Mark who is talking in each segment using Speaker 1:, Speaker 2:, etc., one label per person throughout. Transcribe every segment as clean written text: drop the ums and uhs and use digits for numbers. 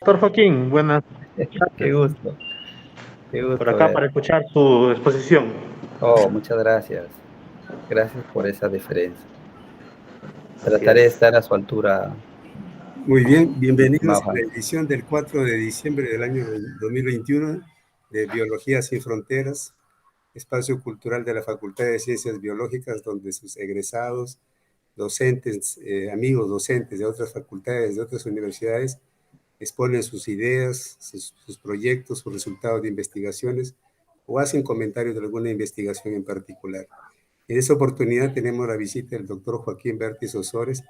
Speaker 1: Doctor Joaquín, buenas
Speaker 2: Qué
Speaker 1: tardes.
Speaker 2: gusto, qué
Speaker 1: Por
Speaker 2: gusto
Speaker 1: acá
Speaker 2: ver.
Speaker 1: para escuchar su exposición.
Speaker 2: Oh, muchas gracias. Gracias por esa deferencia.
Speaker 1: Así
Speaker 2: Trataré de
Speaker 1: es.
Speaker 2: estar a su altura,
Speaker 3: Muy bien, bienvenidos
Speaker 2: estimado
Speaker 3: a la
Speaker 2: Jaime.
Speaker 3: edición del 4 de diciembre del año 2021 de Biología sin Fronteras, espacio cultural de la Facultad de Ciencias Biológicas, donde sus egresados, docentes, amigos docentes de otras facultades, de otras universidades, exponen sus ideas, sus proyectos, sus resultados de investigaciones o hacen comentarios de alguna investigación en particular. En esta oportunidad tenemos la visita del doctor Joaquín Bertis Osores.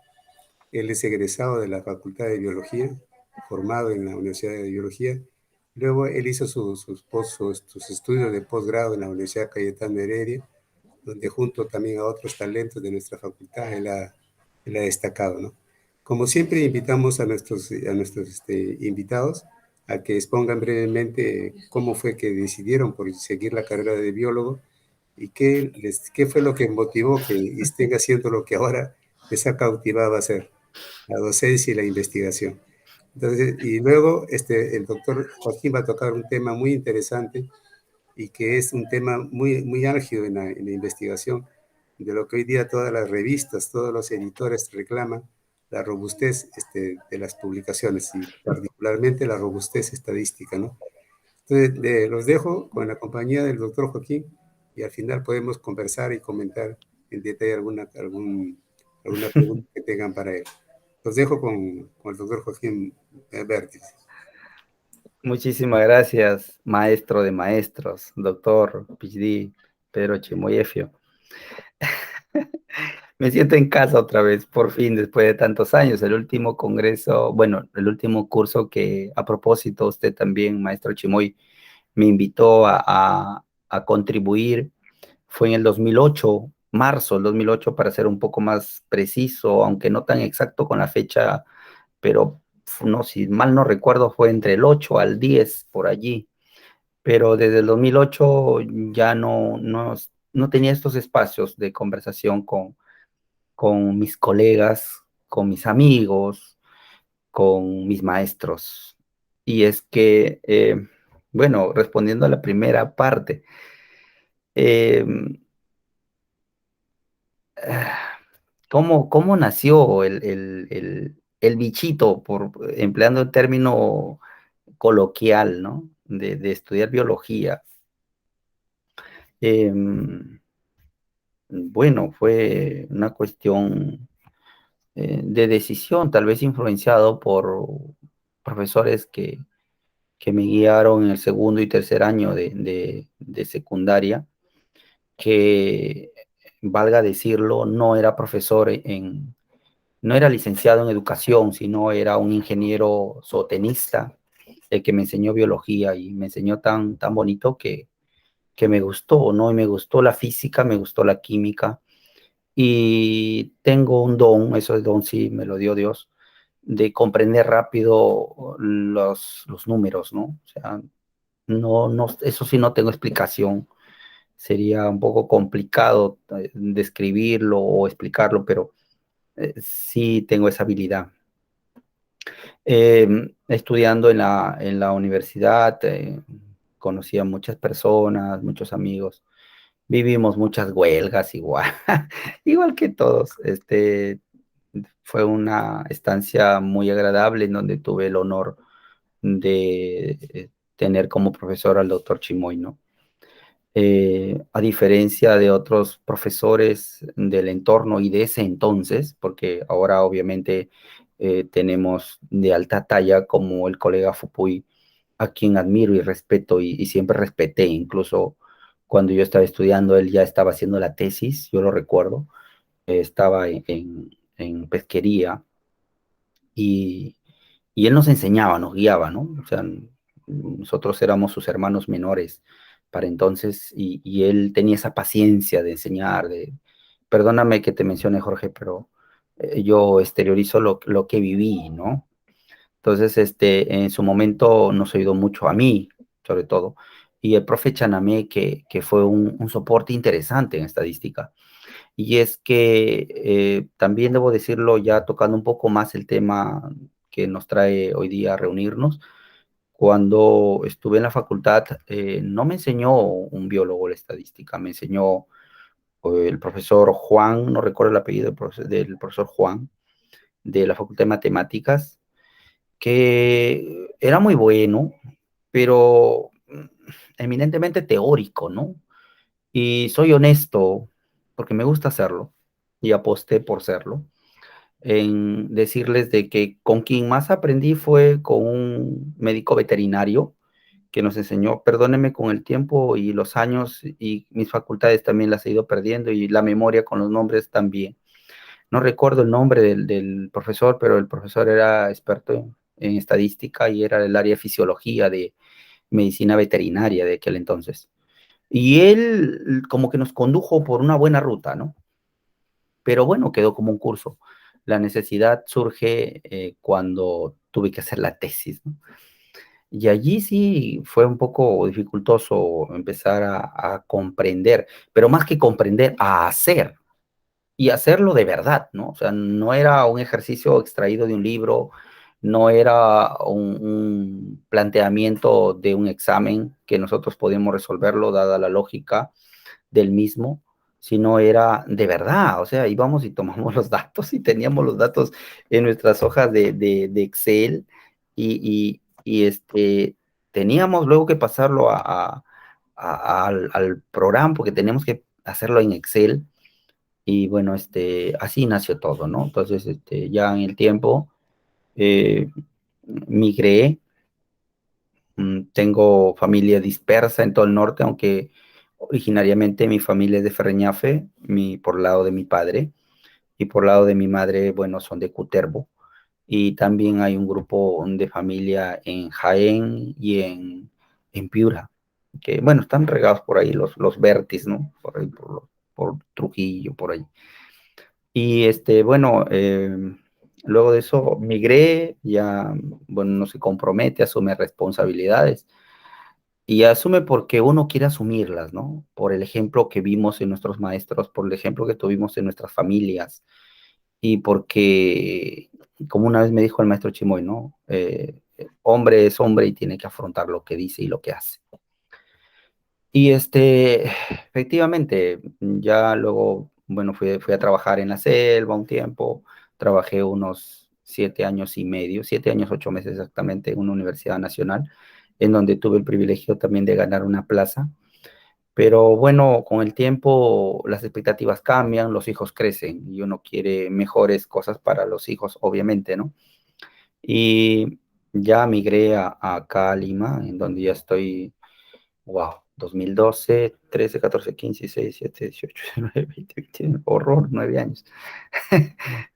Speaker 3: Él es egresado de la Facultad de Biología, formado en la Universidad de Biología. Luego él hizo sus estudios de posgrado en la Universidad Cayetano Heredia, donde junto también a otros talentos de nuestra facultad él ha destacado, ¿no? Como siempre, invitamos a nuestros invitados a que expongan brevemente cómo fue que decidieron por seguir la carrera de biólogo y qué fue lo que motivó que estén haciendo lo que ahora les ha cautivado a hacer la docencia y la investigación. Entonces, y luego el doctor Joaquín va a tocar un tema muy interesante y que es un tema muy álgido en la investigación, de lo que hoy día todas las revistas, todos los editores reclaman, la robustez de las publicaciones y particularmente la robustez estadística, ¿no? Entonces, los dejo con la compañía del doctor Joaquín y al final podemos conversar y comentar en detalle alguna pregunta que tengan para él. Los dejo con el doctor Joaquín Vértiz.
Speaker 2: Muchísimas gracias, maestro de maestros, doctor PhD Pedro Chimoyefio. Me siento en casa otra vez, por fin, después de tantos años. El último congreso, bueno, el último curso que a propósito usted también, maestro Chimoy, me invitó a contribuir fue en el 2008, marzo del 2008, para ser un poco más preciso, aunque no tan exacto con la fecha, pero no, si mal no recuerdo, fue entre el 8 al 10 por allí. Pero desde el 2008 ya no tenía estos espacios de conversación con mis colegas, con mis amigos, con mis maestros. Y es que, bueno, respondiendo a la primera parte, eh, ¿cómo nació el bichito, empleando el término coloquial, ¿no? De estudiar biología. Bueno, fue una cuestión de decisión, tal vez influenciado por profesores que me guiaron en el segundo y tercer año de secundaria, que, valga decirlo, no era profesor no era licenciado en educación, sino era un ingeniero zootenista, el que me enseñó biología y me enseñó tan bonito que me gustó, ¿no? Y me gustó la física, me gustó la química y tengo un don, eso es don sí, me lo dio Dios, de comprender rápido los números, ¿no? O sea, no, eso sí no tengo explicación. Sería un poco complicado describirlo o explicarlo, pero sí tengo esa habilidad. Estudiando en la universidad, conocí a muchas personas, muchos amigos. Vivimos muchas huelgas igual, igual que todos. Fue una estancia muy agradable en donde tuve el honor de tener como profesor al doctor Chimoy, ¿no? A diferencia de otros profesores del entorno y de ese entonces, porque ahora obviamente tenemos de alta talla como el colega Fupuy, a quien admiro y respeto y siempre respeté, incluso cuando yo estaba estudiando, él ya estaba haciendo la tesis, yo lo recuerdo, estaba en pesquería y, y él nos enseñaba, nos guiaba, ¿no? O sea, nosotros éramos sus hermanos menores para entonces y él tenía esa paciencia de enseñar, perdóname que te mencione Jorge, pero yo exteriorizo lo que viví, ¿no? Entonces, en su momento nos ayudó mucho a mí, sobre todo, y el profe Chanamé, que fue un soporte interesante en estadística. Y es que también debo decirlo, ya tocando un poco más el tema que nos trae hoy día a reunirnos. Cuando estuve en la facultad, no me enseñó un biólogo la estadística, me enseñó el profesor Juan, no recuerdo el apellido del profesor Juan, de la Facultad de Matemáticas, que era muy bueno, pero eminentemente teórico, ¿no? Y soy honesto, porque me gusta hacerlo, y aposté por serlo, en decirles de que con quien más aprendí fue con un médico veterinario que nos enseñó, perdónenme, con el tiempo y los años y mis facultades también las he ido perdiendo y la memoria con los nombres también. No recuerdo el nombre del profesor, pero el profesor era experto en estadística y era del área de fisiología de medicina veterinaria de aquel entonces. Y él como que nos condujo por una buena ruta, ¿no? Pero bueno, quedó como un curso. La necesidad surge cuando tuve que hacer la tesis, ¿no? Y allí sí fue un poco dificultoso empezar a comprender, pero más que comprender, a hacer y hacerlo de verdad, ¿no? O sea, no era un ejercicio extraído de un libro, no era un planteamiento de un examen que nosotros podíamos resolverlo dada la lógica del mismo, sino era de verdad, o sea, íbamos y tomamos los datos y teníamos los datos en nuestras hojas de Excel y teníamos luego que pasarlo al programa porque teníamos que hacerlo en Excel y bueno, así nació todo, ¿no? Entonces, ya en el tiempo eh, migré. Tengo familia dispersa en todo el norte, aunque originariamente mi familia es de Ferreñafe, por lado de mi padre, y por lado de mi madre, bueno, son de Cutervo. Y también hay un grupo de familia en Jaén y en Piura, que, bueno, están regados por ahí los Vertis, ¿no? Por ahí, por Trujillo, por ahí. Y bueno, luego de eso migré, ya, bueno, no se compromete, asume responsabilidades y asume porque uno quiere asumirlas, ¿no? Por el ejemplo que vimos en nuestros maestros, por el ejemplo que tuvimos en nuestras familias y porque, como una vez me dijo el maestro Chimoy, ¿no? Hombre es hombre y tiene que afrontar lo que dice y lo que hace. Y efectivamente, ya luego, bueno, fui a trabajar en la selva un tiempo, trabajé unos 7 años y medio, 7 años, 8 meses exactamente en una universidad nacional, en donde tuve el privilegio también de ganar una plaza. Pero bueno, con el tiempo las expectativas cambian, los hijos crecen y uno quiere mejores cosas para los hijos, obviamente, ¿no? Y ya migré acá a Lima, en donde ya estoy. Wow, 2012, 13, 14, 15, 16, 17, 18, 19, 20, 21, horror, 9 años.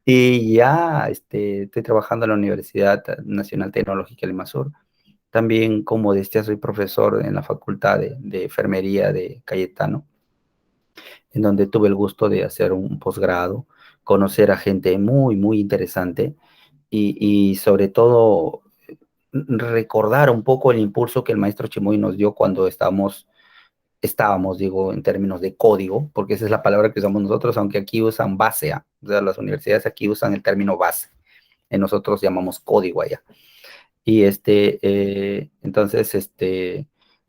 Speaker 2: Y ya estoy trabajando en la Universidad Nacional Tecnológica de Limasur. También, como decía, soy profesor en la Facultad de Enfermería de Cayetano, en donde tuve el gusto de hacer un posgrado, conocer a gente muy, muy interesante y sobre todo recordar un poco el impulso que el maestro Chimoy nos dio cuando estábamos, digo, en términos de código, porque esa es la palabra que usamos nosotros, aunque aquí usan base, ¿ah? O sea, las universidades aquí usan el término base, en nosotros llamamos código allá. Y entonces,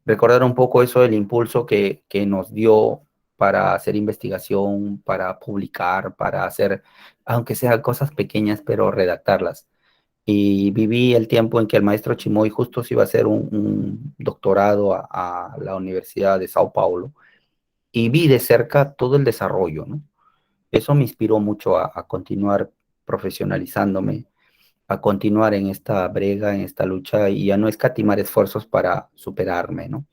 Speaker 2: recordar un poco eso, el impulso que nos dio para hacer investigación, para publicar, para hacer, aunque sean cosas pequeñas, pero redactarlas. Y viví el tiempo en que el maestro Chimoy justo se iba a hacer un doctorado a la Universidad de Sao Paulo y vi de cerca todo el desarrollo, ¿no? Eso me inspiró mucho a continuar profesionalizándome, a continuar en esta brega, en esta lucha y a no escatimar esfuerzos para superarme, ¿no?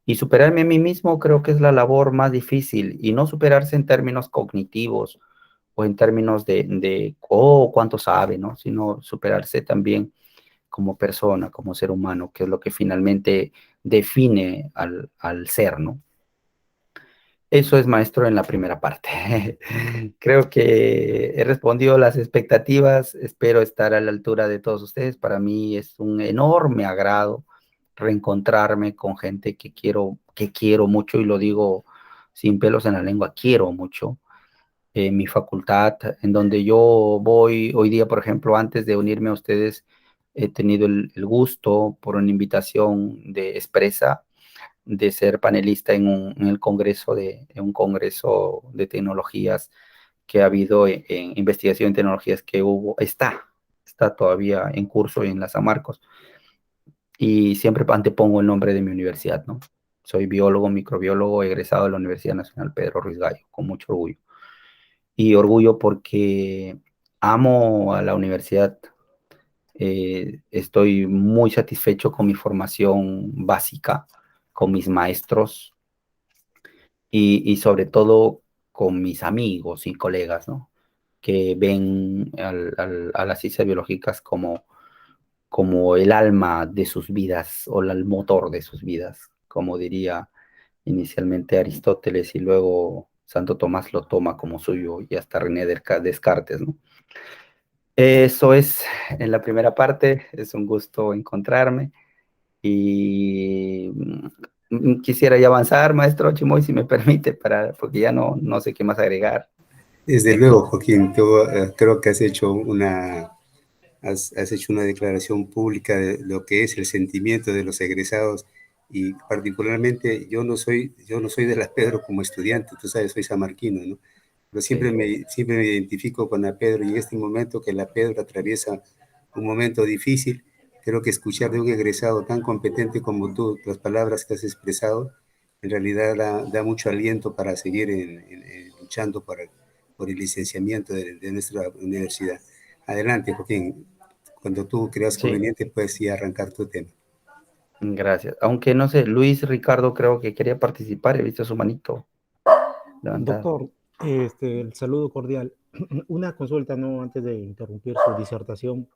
Speaker 2: Y superarme a mí mismo creo que es la labor más difícil y no superarse en términos cognitivos o en términos oh, cuánto sabe, ¿no? Sino superarse también como persona, como ser humano, que es lo que finalmente define al ser, ¿no? Eso es, maestro, en la primera parte. Creo que he respondido las expectativas, espero estar a la altura de todos ustedes. Para mí es un enorme agrado reencontrarme con gente que quiero mucho y lo digo sin pelos en la lengua, quiero mucho. mi facultad, en donde yo voy hoy día, por ejemplo, antes de unirme a ustedes, he tenido el gusto por una invitación de expresa de ser panelista en el congreso en un congreso de tecnologías que ha habido en investigación en tecnologías que está todavía en curso en la San Marcos. Y siempre antepongo el nombre de mi universidad, ¿no? Soy biólogo, microbiólogo, egresado de la Universidad Nacional Pedro Ruiz Gallo, con mucho orgullo. Y orgullo porque amo a la universidad. Estoy muy satisfecho con mi formación básica, con mis maestros y sobre todo con mis amigos y colegas, ¿no? Que ven a las ciencias biológicas como el alma de sus vidas o el motor de sus vidas, como diría inicialmente Aristóteles y luego Santo Tomás lo toma como suyo y hasta René Descartes, ¿no? Eso es en la primera parte, es un gusto encontrarme y quisiera ya avanzar, maestro Chimoy, si me permite, porque ya no sé qué más agregar.
Speaker 3: Desde luego, Joaquín, tú, creo que has hecho una declaración pública de lo que es el sentimiento de los egresados y particularmente yo no soy de la Pedro como estudiante, tú sabes, soy samarquino, ¿no? Pero siempre me identifico con la Pedro y en este momento que la Pedro atraviesa un momento difícil, creo que escuchar de un egresado tan competente como tú las palabras que has expresado, en realidad da mucho aliento para seguir luchando por el licenciamiento de nuestra universidad. Adelante, Joaquín. Cuando tú creas
Speaker 2: Sí,
Speaker 3: conveniente, puedes ir a arrancar tu tema.
Speaker 2: gracias. Aunque no sé, Luis Ricardo creo que quería participar, he visto su manito levantada.
Speaker 4: Doctor, el saludo cordial. Una consulta, ¿no? Antes de interrumpir su disertación.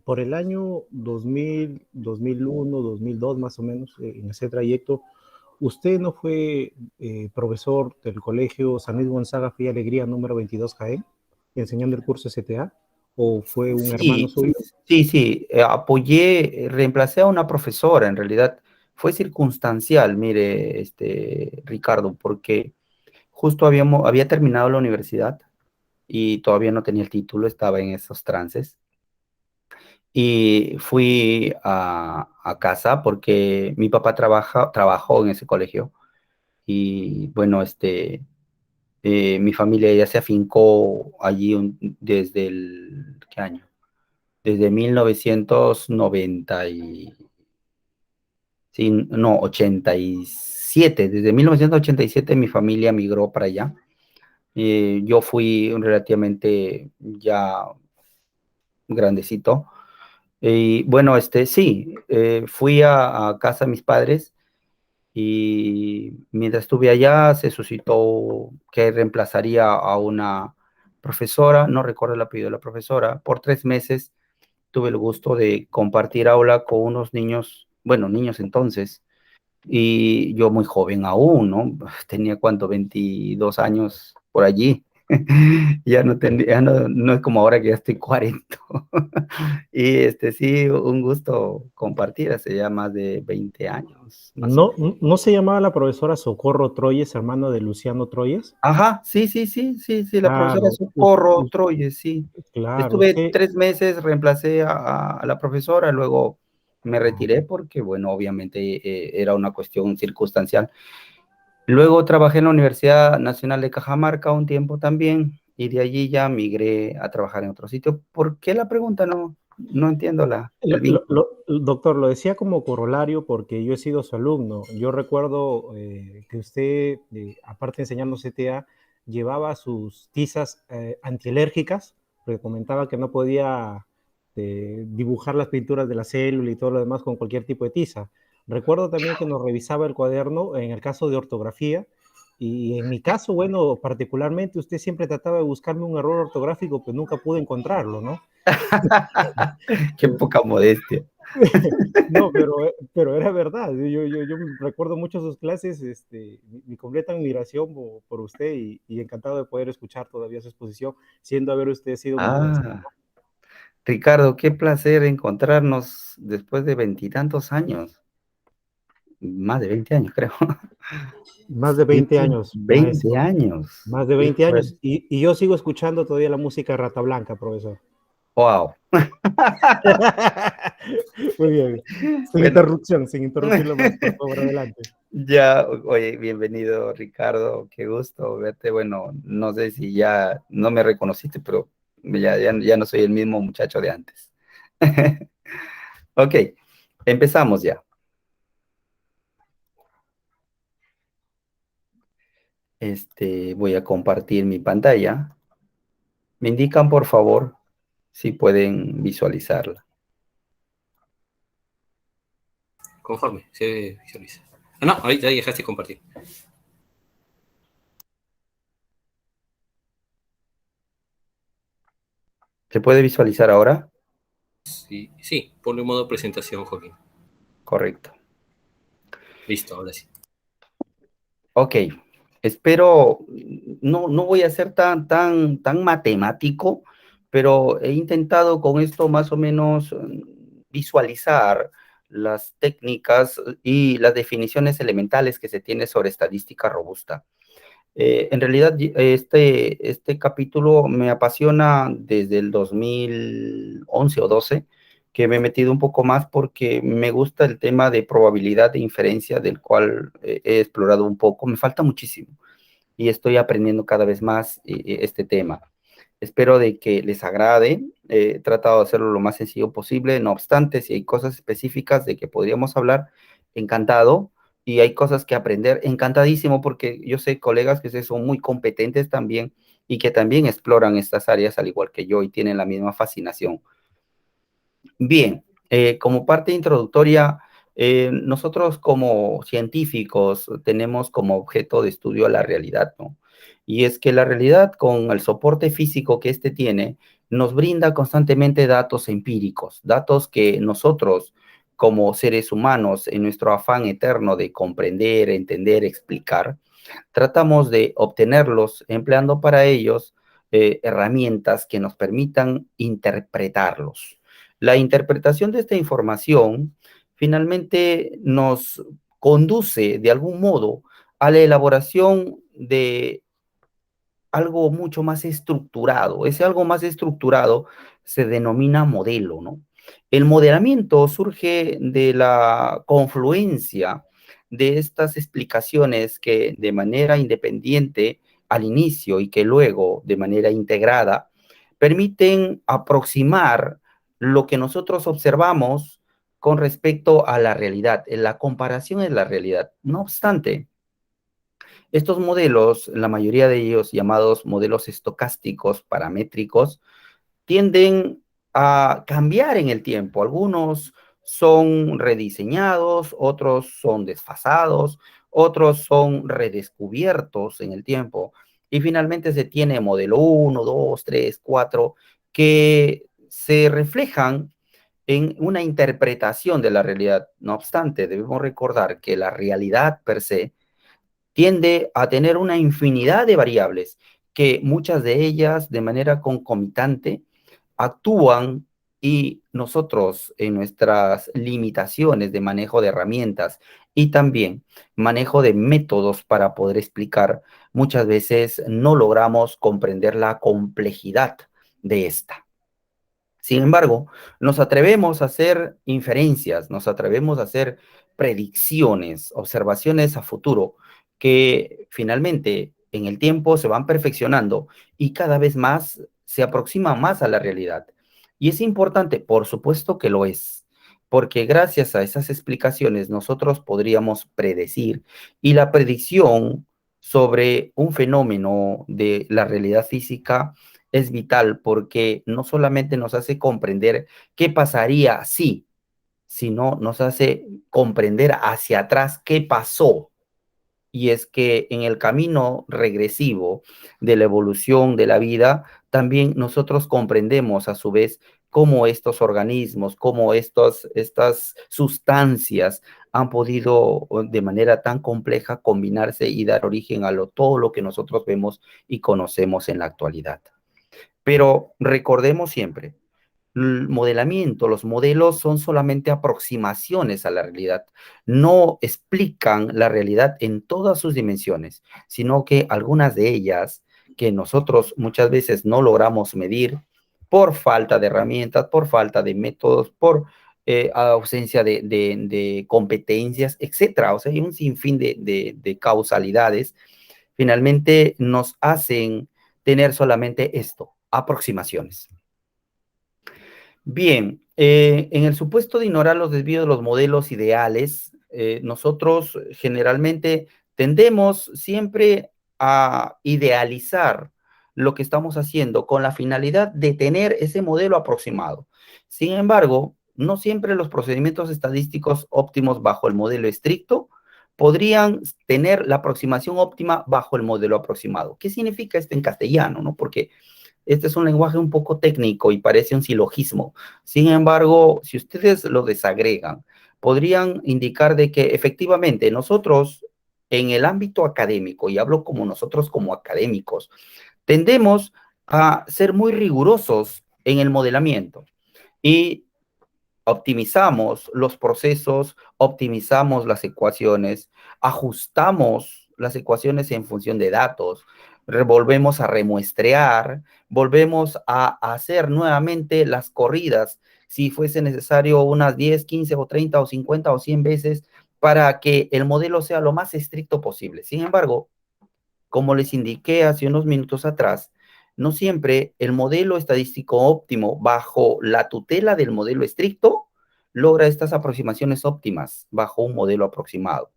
Speaker 4: Por el año 2000, 2001, 2002 más o menos, en ese trayecto, ¿usted no fue profesor del colegio San Luis Gonzaga Fe y Alegría número 22 Jaén, enseñando el curso STA? ¿O fue un hermano
Speaker 2: Sí,
Speaker 4: suyo?
Speaker 2: sí, apoyé, reemplacé a una profesora, en realidad fue circunstancial, mire, Ricardo, porque justo había terminado la universidad y todavía no tenía el título, estaba en esos trances. Y fui a casa porque mi papá trabajó en ese colegio y bueno, mi familia ya se afincó allí desde ¿qué año? Desde 1990 sí, no, 87. Desde 1987 mi familia migró para allá. Yo fui relativamente ya grandecito. Y bueno, sí, fui a casa de mis padres y mientras estuve allá se suscitó que reemplazaría a una profesora, no recuerdo el apellido de la profesora, por 3 meses tuve el gusto de compartir aula con unos niños, bueno, niños entonces, y yo muy joven aún, ¿no? Tenía cuánto, 22 años por allí. No es como ahora que ya estoy 40. Y sí, un gusto compartir hace ya más de 20 años, más o
Speaker 4: ¿No,
Speaker 2: menos.
Speaker 4: no se llamaba la profesora Socorro Troyes, hermano de Luciano Troyes?
Speaker 2: Ajá, sí, la profesora
Speaker 4: Claro,
Speaker 2: Socorro Troyes, sí.
Speaker 4: claro,
Speaker 2: Estuve
Speaker 4: usted,
Speaker 2: 3 meses, reemplacé a la profesora, luego me retiré porque, bueno, obviamente era una cuestión circunstancial. Luego trabajé en la Universidad Nacional de Cajamarca un tiempo también y de allí ya migré a trabajar en otro sitio. ¿Por qué la pregunta? No entiendo el vínculo.
Speaker 4: Doctor, lo decía como corolario porque yo he sido su alumno. Yo recuerdo que usted, aparte de enseñarnos CTA, llevaba sus tizas antialérgicas, porque comentaba que no podía dibujar las pinturas de la célula y todo lo demás con cualquier tipo de tiza. Recuerdo también que nos revisaba el cuaderno en el caso de ortografía. Y en mi caso, bueno, particularmente usted siempre trataba de buscarme un error ortográfico, pero nunca pude encontrarlo, ¿no?
Speaker 2: Qué poca modestia.
Speaker 4: No, pero era verdad. Yo recuerdo mucho sus clases, mi completa admiración por usted y encantado de poder escuchar todavía su exposición, siendo haber usted sido mi jovencito.
Speaker 2: Ah, Ricardo, qué placer encontrarnos después de 20 y tantos años. más de 20 años, creo.
Speaker 4: Más de 20 años,
Speaker 2: 20
Speaker 4: maestro.
Speaker 2: años.
Speaker 4: Más de
Speaker 2: Qué
Speaker 4: 20
Speaker 2: fuerte.
Speaker 4: años. Y yo sigo escuchando todavía la música de Rata Blanca, profesor.
Speaker 2: Wow.
Speaker 4: Muy bien.
Speaker 2: Bueno,
Speaker 4: Sin interrumpirlo más, por favor, adelante.
Speaker 2: ya, oye, bienvenido, Ricardo. Qué gusto verte. Bueno, no sé si ya no me reconociste, pero ya no soy el mismo muchacho de antes. Ok, empezamos ya. Voy a compartir mi pantalla. Me indican, por favor, si pueden visualizarla.
Speaker 5: Conforme, se visualiza. Ah, no, ahorita ya dejaste de compartir.
Speaker 2: ¿Se puede visualizar ahora?
Speaker 5: Sí, sí, ponle modo presentación, Joaquín.
Speaker 2: Correcto.
Speaker 5: Listo, ahora sí.
Speaker 2: Ok, espero, no voy a ser tan matemático, pero he intentado con esto más o menos visualizar las técnicas y las definiciones elementales que se tiene sobre estadística robusta. En realidad, este capítulo me apasiona desde el 2011 o 12, que me he metido un poco más porque me gusta el tema de probabilidad de inferencia, del cual he explorado un poco. Me falta muchísimo y estoy aprendiendo cada vez más este tema. Espero de que les agrade. He tratado de hacerlo lo más sencillo posible. No obstante, si hay cosas específicas de que podríamos hablar, encantado. Y hay cosas que aprender, encantadísimo, porque yo sé colegas que son muy competentes también y que también exploran estas áreas al igual que yo y tienen la misma fascinación. Bien, como parte introductoria, nosotros como científicos tenemos como objeto de estudio la realidad, ¿no? Y es que la realidad, con el soporte físico que éste tiene, nos brinda constantemente datos empíricos, datos que nosotros, como seres humanos, en nuestro afán eterno de comprender, entender, explicar, tratamos de obtenerlos empleando para ellos herramientas que nos permitan interpretarlos. La interpretación de esta información finalmente nos conduce de algún modo a la elaboración de algo mucho más estructurado. Ese algo más estructurado se denomina modelo, ¿no? El modelamiento surge de la confluencia de estas explicaciones que de manera independiente al inicio y que luego de manera integrada permiten aproximar lo que nosotros observamos con respecto a la realidad. La comparación es la realidad. No obstante, estos modelos, la mayoría de ellos llamados modelos estocásticos paramétricos, tienden a cambiar en el tiempo. Algunos son rediseñados, otros son desfasados, otros son redescubiertos en el tiempo. Y finalmente se tiene modelo 1, 2, 3, 4, que se reflejan en una interpretación de la realidad. No obstante, debemos recordar que la realidad per se tiende a tener una infinidad de variables que muchas de ellas de manera concomitante actúan y nosotros en nuestras limitaciones de manejo de herramientas y también manejo de métodos para poder explicar, muchas veces no logramos comprender la complejidad de esta. Sin embargo, nos atrevemos a hacer inferencias, nos atrevemos a hacer predicciones, observaciones a futuro, que finalmente en el tiempo se van perfeccionando y cada vez más se aproximan más a la realidad. Y es importante, por supuesto que lo es, porque gracias a esas explicaciones nosotros podríamos predecir y la predicción sobre un fenómeno de la realidad física es vital porque no solamente nos hace comprender qué pasaría si, sino nos hace comprender hacia atrás qué pasó. Y es que en el camino regresivo de la evolución de la vida, también nosotros comprendemos a su vez cómo estos organismos, cómo estas sustancias han podido de manera tan compleja combinarse y dar origen a todo lo que nosotros vemos y conocemos en la actualidad. Pero recordemos siempre el modelamiento, los modelos son solamente aproximaciones a la realidad, no explican la realidad en todas sus dimensiones, sino que algunas de ellas que nosotros muchas veces no logramos medir por falta de herramientas, por falta de métodos, por ausencia de competencias, etcétera. O sea, hay un sinfín de causalidades, finalmente nos hacen tener solamente esto, aproximaciones. Bien, en el supuesto de ignorar los desvíos de los modelos ideales, nosotros generalmente tendemos siempre a idealizar lo que estamos haciendo con la finalidad de tener ese modelo aproximado. Sin embargo, no siempre los procedimientos estadísticos óptimos bajo el modelo estricto podrían tener la aproximación óptima bajo el modelo aproximado. ¿Qué significa esto en castellano, no? Porque este es un lenguaje un poco técnico y parece un silogismo. Sin embargo, si ustedes lo desagregan, podrían indicar de que efectivamente nosotros en el ámbito académico, y hablo como nosotros como académicos, tendemos a ser muy rigurosos en el modelamiento y optimizamos los procesos, optimizamos las ecuaciones, ajustamos las ecuaciones en función de datos, volvemos a remuestrear, volvemos a hacer nuevamente las corridas, si fuese necesario unas 10, 15 o 30 o 50 o 100 veces para que el modelo sea lo más estricto posible. Sin embargo, como les indiqué hace unos minutos atrás, no siempre el modelo estadístico óptimo bajo la tutela del modelo estricto logra estas aproximaciones óptimas bajo un modelo aproximado.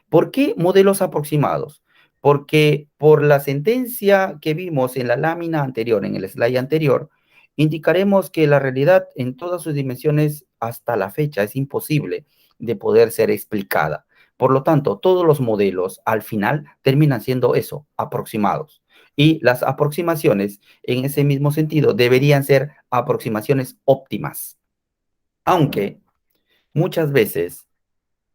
Speaker 2: ¿Por qué modelos aproximados? Porque por la sentencia que vimos en la lámina anterior, en el slide anterior, indicaremos que la realidad en todas sus dimensiones hasta la fecha es imposible de poder ser explicada. Por lo tanto, todos los modelos al final terminan siendo eso, aproximados. Y las aproximaciones, en ese mismo sentido, deberían ser aproximaciones óptimas. Aunque muchas veces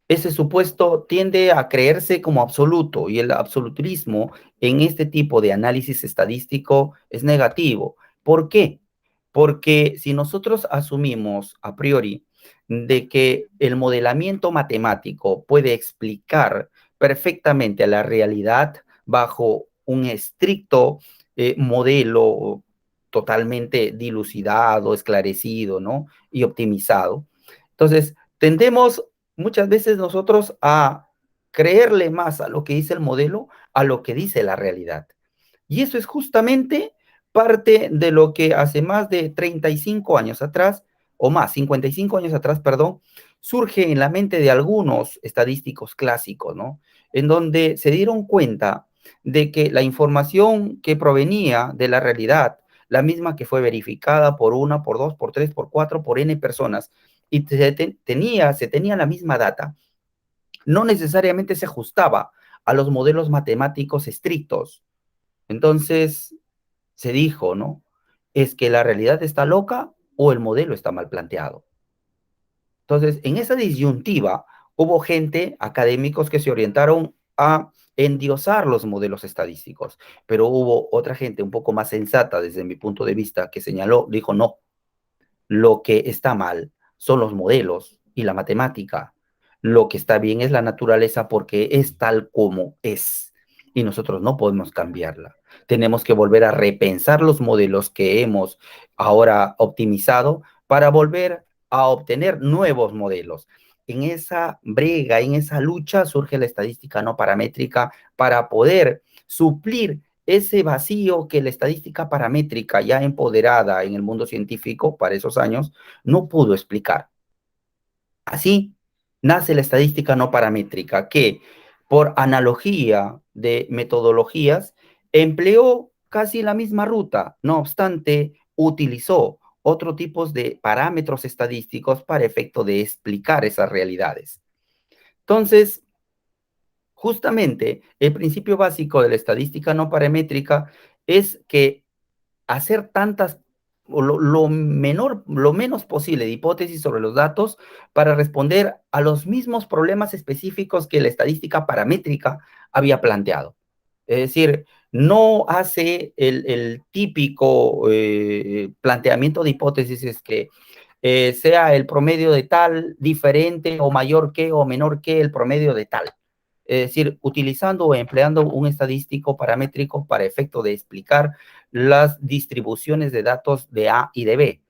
Speaker 2: ese supuesto tiende a creerse como absoluto y el absolutismo en este tipo de análisis estadístico es negativo. ¿Por qué? Porque si nosotros asumimos a priori de que el modelamiento matemático puede explicar perfectamente la realidad bajo un estricto modelo totalmente dilucidado, esclarecido, ¿no? Y optimizado. Entonces, tendemos muchas veces nosotros a creerle más a lo que dice el modelo a lo que dice la realidad. Y eso es justamente parte de lo que hace más de 35 años atrás, o más, 55 años atrás, perdón, surge en la mente de algunos estadísticos clásicos, ¿no? En donde se dieron cuenta de que la información que provenía de la realidad, la misma que fue verificada por una, por dos, por tres, por cuatro, por N personas, y se tenía la misma data, no necesariamente se ajustaba a los modelos matemáticos estrictos. Entonces se dijo, ¿no? ¿Es que la realidad está loca o el modelo está mal planteado? Entonces, en esa disyuntiva hubo gente, académicos, que se orientaron a endiosar los modelos estadísticos, pero hubo otra gente un poco más sensata desde mi punto de vista que señaló, dijo, no, lo que está mal son los modelos y la matemática. Lo que está bien es la naturaleza porque es tal como es y nosotros no podemos cambiarla. Tenemos que volver a repensar los modelos que hemos ahora optimizado para volver a obtener nuevos modelos. En esa brega, en esa lucha surge la estadística no paramétrica para poder suplir ese vacío que la estadística paramétrica ya empoderada en el mundo científico para esos años no pudo explicar. Así nace la estadística no paramétrica que por analogía de metodologías empleó casi la misma ruta, no obstante utilizó otros tipos de parámetros estadísticos para efecto de explicar esas realidades. Entonces, justamente el principio básico de la estadística no paramétrica es que hacer tantas, o lo menos posible de hipótesis sobre los datos para responder a los mismos problemas específicos que la estadística paramétrica había planteado. Es decir, no hace el típico planteamiento de hipótesis, es que sea el promedio de tal diferente o mayor que o menor que el promedio de tal. Es decir, utilizando o empleando un estadístico paramétrico para efecto de explicar las distribuciones de datos de A y de B,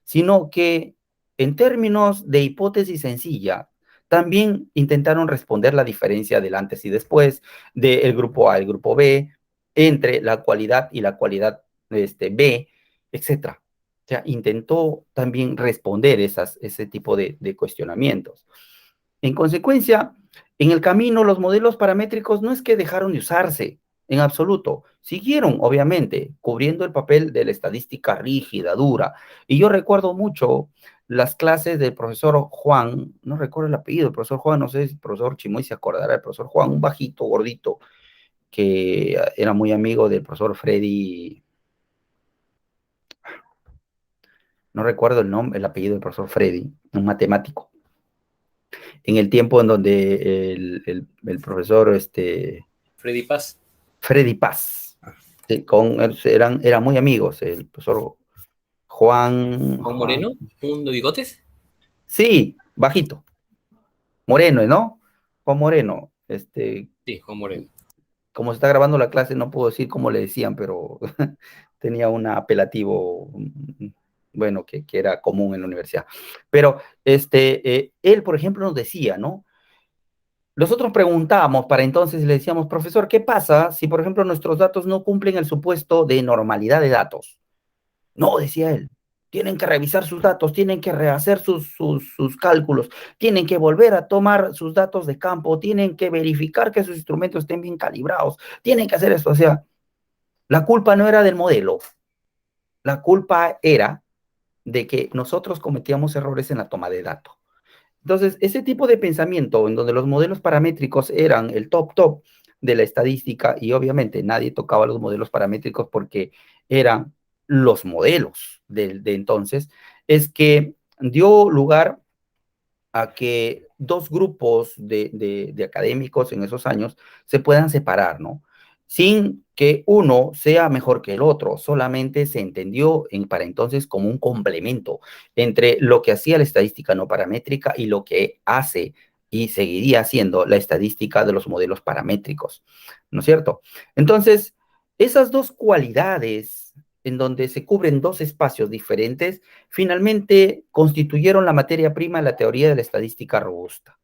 Speaker 2: sino que en términos de hipótesis sencilla, también intentaron responder la diferencia del antes y después del grupo A y el grupo B, entre la cualidad y la cualidad B, etc. O sea, intentó también responder ese tipo de cuestionamientos. En consecuencia, en el camino, los modelos paramétricos no es que dejaron de usarse, en absoluto. Siguieron, obviamente, cubriendo el papel de la estadística rígida, dura. Y yo recuerdo mucho las clases del profesor Juan, no recuerdo el apellido del profesor Juan, no sé si el profesor Chimoy se acordará del profesor Juan, un bajito, gordito, que era muy amigo del profesor Freddy, no recuerdo el nombre, el apellido del profesor Freddy, un matemático. En el tiempo en donde el profesor
Speaker 5: Freddy Paz.
Speaker 2: Freddy Paz, eran muy amigos, el profesor Juan
Speaker 5: Moreno, un de bigotes.
Speaker 2: Sí, bajito, moreno, ¿no? Juan Moreno,
Speaker 5: Sí, Juan Moreno.
Speaker 2: como se está grabando la clase, no puedo decir cómo le decían, pero tenía un apelativo, bueno, que era común en la universidad. Pero él, por ejemplo, nos decía, ¿no? Nosotros preguntábamos para entonces y le decíamos, profesor, ¿qué pasa si, por ejemplo, nuestros datos no cumplen el supuesto de normalidad de datos? No, decía él, tienen que revisar sus datos, tienen que rehacer sus cálculos, tienen que volver a tomar sus datos de campo, tienen que verificar que sus instrumentos estén bien calibrados, tienen que hacer esto. O sea, la culpa no era del modelo, la culpa era de que nosotros cometíamos errores en la toma de datos. Entonces, ese tipo de pensamiento en donde los modelos paramétricos eran el top de la estadística y obviamente nadie tocaba los modelos paramétricos porque eran los modelos de entonces, es que dio lugar a que dos grupos de académicos en esos años se puedan separar, ¿no? Sin que uno sea mejor que el otro, solamente se entendió para entonces como un complemento entre lo que hacía la estadística no paramétrica y lo que hace y seguiría haciendo la estadística de los modelos paramétricos, ¿no es cierto? Entonces, esas dos cualidades en donde se cubren dos espacios diferentes, finalmente constituyeron la materia prima de la teoría de la estadística robusta.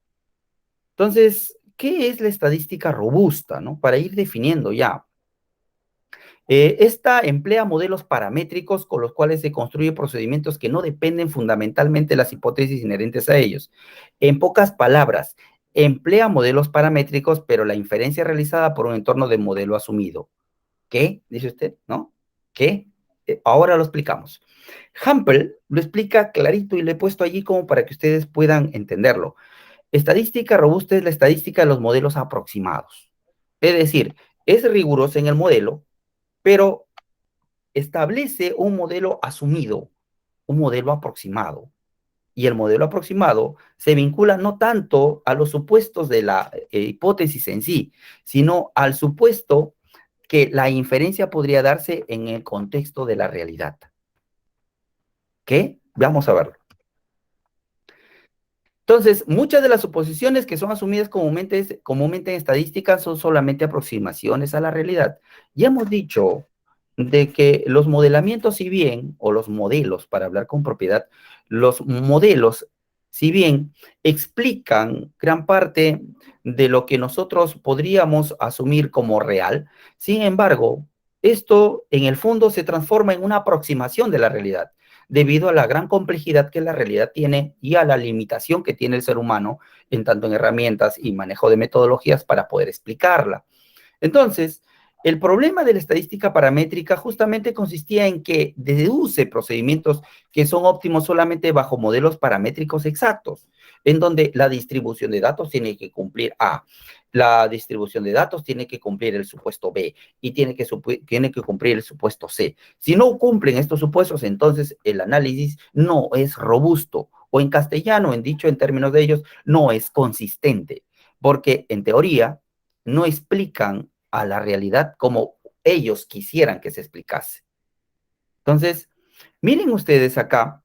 Speaker 2: Entonces, ¿qué es la estadística robusta? ¿No? Para ir definiendo ya. Esta emplea modelos paramétricos con los cuales se construyen procedimientos que no dependen fundamentalmente de las hipótesis inherentes a ellos. En pocas palabras, emplea modelos paramétricos, pero la inferencia realizada por un entorno de modelo asumido. ¿Qué? Dice usted, ¿no? ¿Qué? Ahora lo explicamos. Hampel lo explica clarito y lo he puesto allí como para que ustedes puedan entenderlo. Estadística robusta es la estadística de los modelos aproximados. Es decir, es rigurosa en el modelo, pero establece un modelo asumido, un modelo aproximado. Y el modelo aproximado se vincula no tanto a los supuestos de la hipótesis en sí, sino al supuesto que la inferencia podría darse en el contexto de la realidad. ¿Qué? Vamos a verlo. Entonces, muchas de las suposiciones que son asumidas comúnmente en estadística son solamente aproximaciones a la realidad. Ya hemos dicho de que los modelamientos, si bien, o los modelos, para hablar con propiedad, los modelos, si bien explican gran parte de lo que nosotros podríamos asumir como real, sin embargo, esto en el fondo se transforma en una aproximación de la realidad, debido a la gran complejidad que la realidad tiene y a la limitación que tiene el ser humano en tanto en herramientas y manejo de metodologías para poder explicarla. Entonces, el problema de la estadística paramétrica justamente consistía en que deduce procedimientos que son óptimos solamente bajo modelos paramétricos exactos, en donde la distribución de datos tiene que cumplir A, la distribución de datos tiene que cumplir el supuesto B y tiene que cumplir el supuesto C. Si no cumplen estos supuestos, entonces el análisis no es robusto, o en castellano, en términos de ellos, no es consistente, porque en teoría no explican a la realidad como ellos quisieran que se explicase. Entonces, miren ustedes acá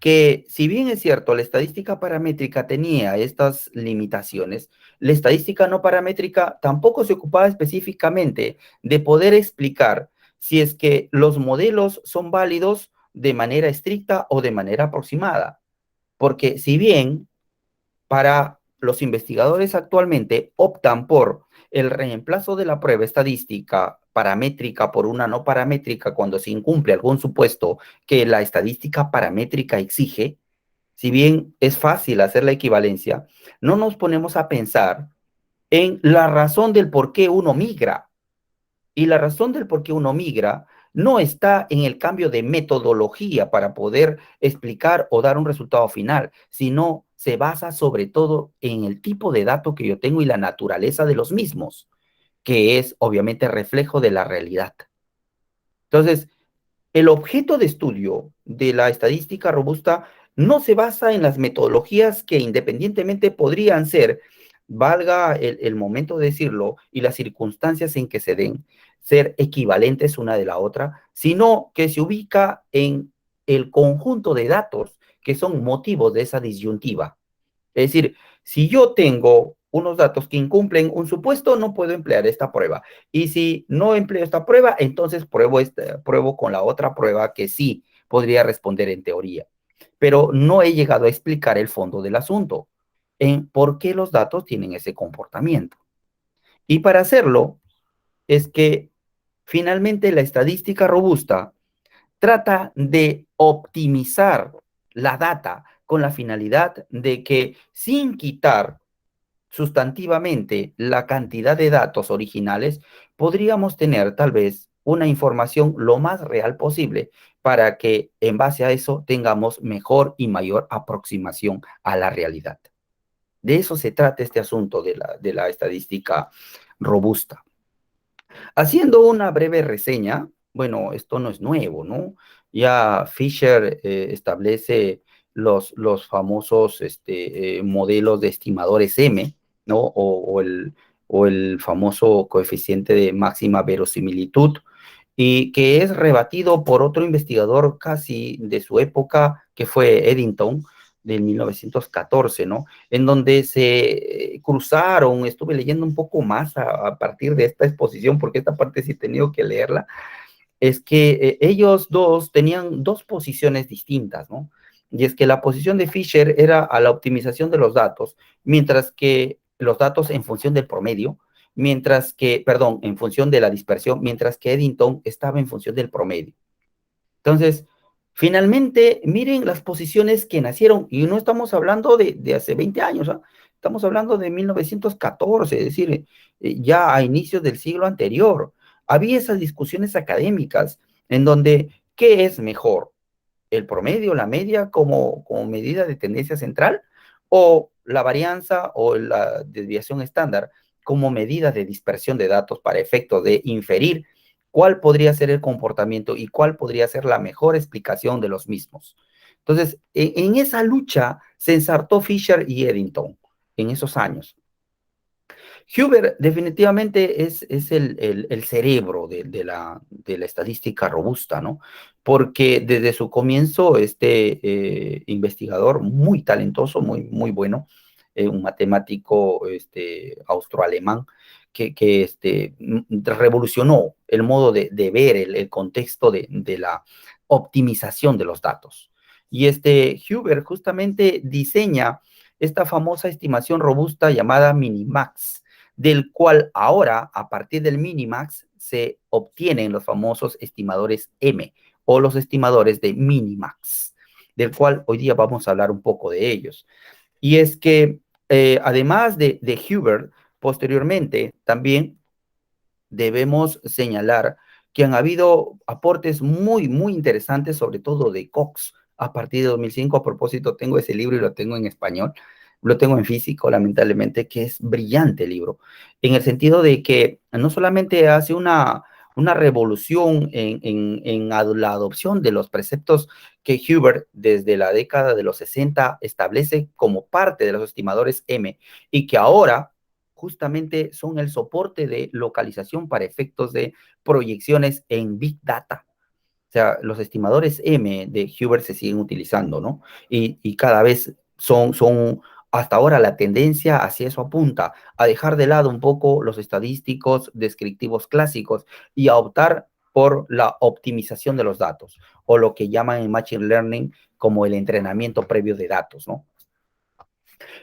Speaker 2: que si bien es cierto, la estadística paramétrica tenía estas limitaciones, la estadística no paramétrica tampoco se ocupaba específicamente de poder explicar si es que los modelos son válidos de manera estricta o de manera aproximada. Porque si bien para los investigadores actualmente optan por el reemplazo de la prueba estadística paramétrica por una no paramétrica cuando se incumple algún supuesto que la estadística paramétrica exige, si bien es fácil hacer la equivalencia, no nos ponemos a pensar en la razón del por qué uno migra. Y la razón del por qué uno migra no está en el cambio de metodología para poder explicar o dar un resultado final, sino se basa sobre todo en el tipo de datos que yo tengo y la naturaleza de los mismos, que es obviamente reflejo de la realidad. Entonces, el objeto de estudio de la estadística robusta no se basa en las metodologías que independientemente podrían ser, valga el momento de decirlo, y las circunstancias en que se den, ser equivalentes una de la otra, sino que se ubica en el conjunto de datos que son motivos de esa disyuntiva. Es decir, si yo tengo unos datos que incumplen un supuesto, no puedo emplear esta prueba. Y si no empleo esta prueba, entonces pruebo con la otra prueba que sí podría responder en teoría. Pero no he llegado a explicar el fondo del asunto, en por qué los datos tienen ese comportamiento. Y para hacerlo, es que finalmente la estadística robusta trata de optimizar la data con la finalidad de que sin quitar sustantivamente la cantidad de datos originales, podríamos tener tal vez una información lo más real posible para que en base a eso tengamos mejor y mayor aproximación a la realidad. De eso se trata este asunto de la estadística robusta. Haciendo una breve reseña, bueno, esto no es nuevo, ¿no? Ya Fisher establece los famosos modelos de estimadores M, ¿no? O el famoso coeficiente de máxima verosimilitud, y que es rebatido por otro investigador casi de su época, que fue Eddington, del 1914, ¿no? En donde se cruzaron, estuve leyendo un poco más a partir de esta exposición, porque esta parte sí he tenido que leerla, es que ellos dos tenían dos posiciones distintas, ¿no? Y es que la posición de Fisher era a la optimización de los datos, mientras que los datos en función del promedio, en función de la dispersión, mientras que Eddington estaba en función del promedio. Entonces, finalmente, miren las posiciones que nacieron, y no estamos hablando de hace 20 años, ¿eh? Estamos hablando de 1914, es decir, ya a inicios del siglo anterior. Había esas discusiones académicas en donde, ¿qué es mejor? ¿El promedio, la media como medida de tendencia central? ¿O la varianza o la desviación estándar como medida de dispersión de datos para efectos de inferir cuál podría ser el comportamiento y cuál podría ser la mejor explicación de los mismos? Entonces, en esa lucha se ensartó Fisher y Eddington en esos años. Huber definitivamente es el cerebro de la estadística robusta, ¿no? Porque desde su comienzo investigador muy talentoso, muy bueno, un matemático austroalemán que revolucionó el modo de ver el contexto de la optimización de los datos. Y Huber justamente diseña esta famosa estimación robusta llamada Minimax, del cual ahora, a partir del Minimax, se obtienen los famosos estimadores M, o los estimadores de Minimax, del cual hoy día vamos a hablar un poco de ellos. Y es que, además de Huber, posteriormente también debemos señalar que han habido aportes muy interesantes, sobre todo de Cox, a partir de 2005. A propósito, tengo ese libro y lo tengo en español, lo tengo en físico, lamentablemente, que es brillante el libro, en el sentido de que no solamente hace una revolución en la adopción de los preceptos que Huber desde la década de los 60 establece como parte de los estimadores M, y que ahora justamente son el soporte de localización para efectos de proyecciones en Big Data. O sea, los estimadores M de Hubert se siguen utilizando, ¿no? Y cada vez son, hasta ahora la tendencia hacia eso apunta, a dejar de lado un poco los estadísticos descriptivos clásicos y a optar por la optimización de los datos, o lo que llaman en Machine Learning como el entrenamiento previo de datos, ¿no?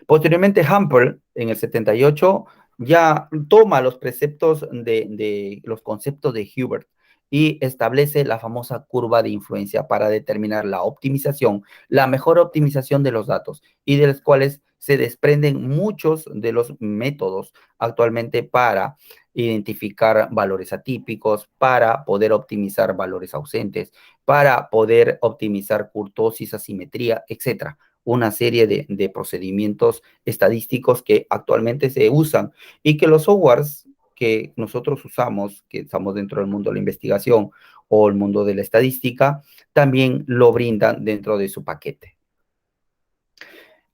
Speaker 2: Posteriormente, Hamper, en el 78, ya toma los preceptos de los conceptos de Hubert y establece la famosa curva de influencia para determinar la optimización, la mejor optimización de los datos, y de los cuales se desprenden muchos de los métodos actualmente para identificar valores atípicos, para poder optimizar valores ausentes, para poder optimizar kurtosis, asimetría, etcétera. Una serie de procedimientos estadísticos que actualmente se usan y que los softwares que nosotros usamos, que estamos dentro del mundo de la investigación o el mundo de la estadística, también lo brindan dentro de su paquete.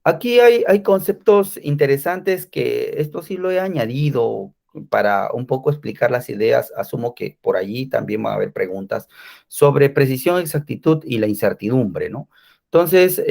Speaker 2: Aquí hay conceptos interesantes que esto sí lo he añadido para un poco explicar las ideas. Asumo que por allí también va a haber preguntas sobre precisión, exactitud y la incertidumbre, ¿no? Entonces,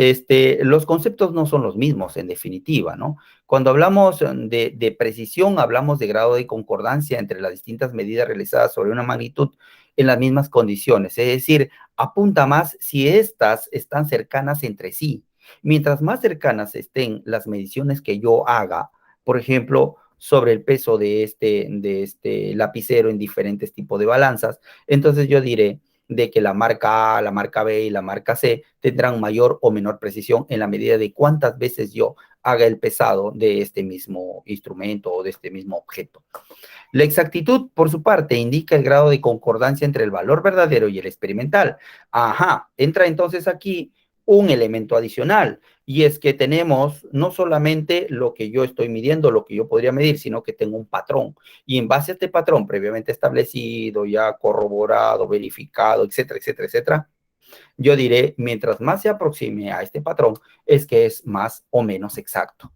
Speaker 2: los conceptos no son los mismos, en definitiva, ¿no? Cuando hablamos de precisión, hablamos de grado de concordancia entre las distintas medidas realizadas sobre una magnitud en las mismas condiciones. Es decir, apunta más si éstas están cercanas entre sí. Mientras más cercanas estén las mediciones que yo haga, por ejemplo, sobre el peso de este lapicero en diferentes tipos de balanzas, entonces yo diré de que la marca A, la marca B y la marca C tendrán mayor o menor precisión en la medida de cuántas veces yo haga el pesado de este mismo instrumento o de este mismo objeto. La exactitud, por su parte, indica el grado de concordancia entre el valor verdadero y el experimental. Ajá, entra entonces aquí un elemento adicional, y es que tenemos no solamente lo que yo estoy midiendo, lo que yo podría medir, sino que tengo un patrón, y en base a este patrón previamente establecido, ya corroborado, verificado, etcétera, etcétera, etcétera, yo diré, mientras más se aproxime a este patrón, es que es más o menos exacto.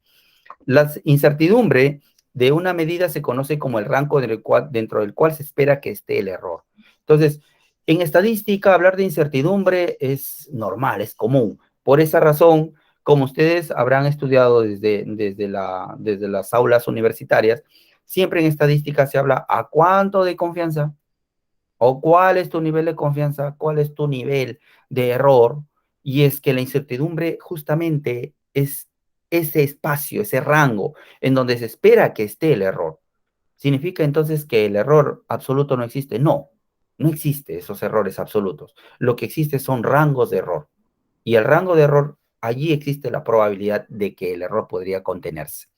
Speaker 2: La incertidumbre de una medida se conoce como el rango dentro del cual se espera que esté el error. Entonces, en estadística, hablar de incertidumbre es normal, es común. Por esa razón, como ustedes habrán estudiado desde las aulas universitarias, siempre en estadística se habla a cuánto de confianza, o cuál es tu nivel de confianza, cuál es tu nivel de error, y es que la incertidumbre justamente es ese espacio, ese rango en donde se espera que esté el error. ¿Significa entonces que el error absoluto no existe? No, no existe esos errores absolutos. Lo que existe son rangos de error. Y el rango de error, allí existe la probabilidad de que el error podría contenerse.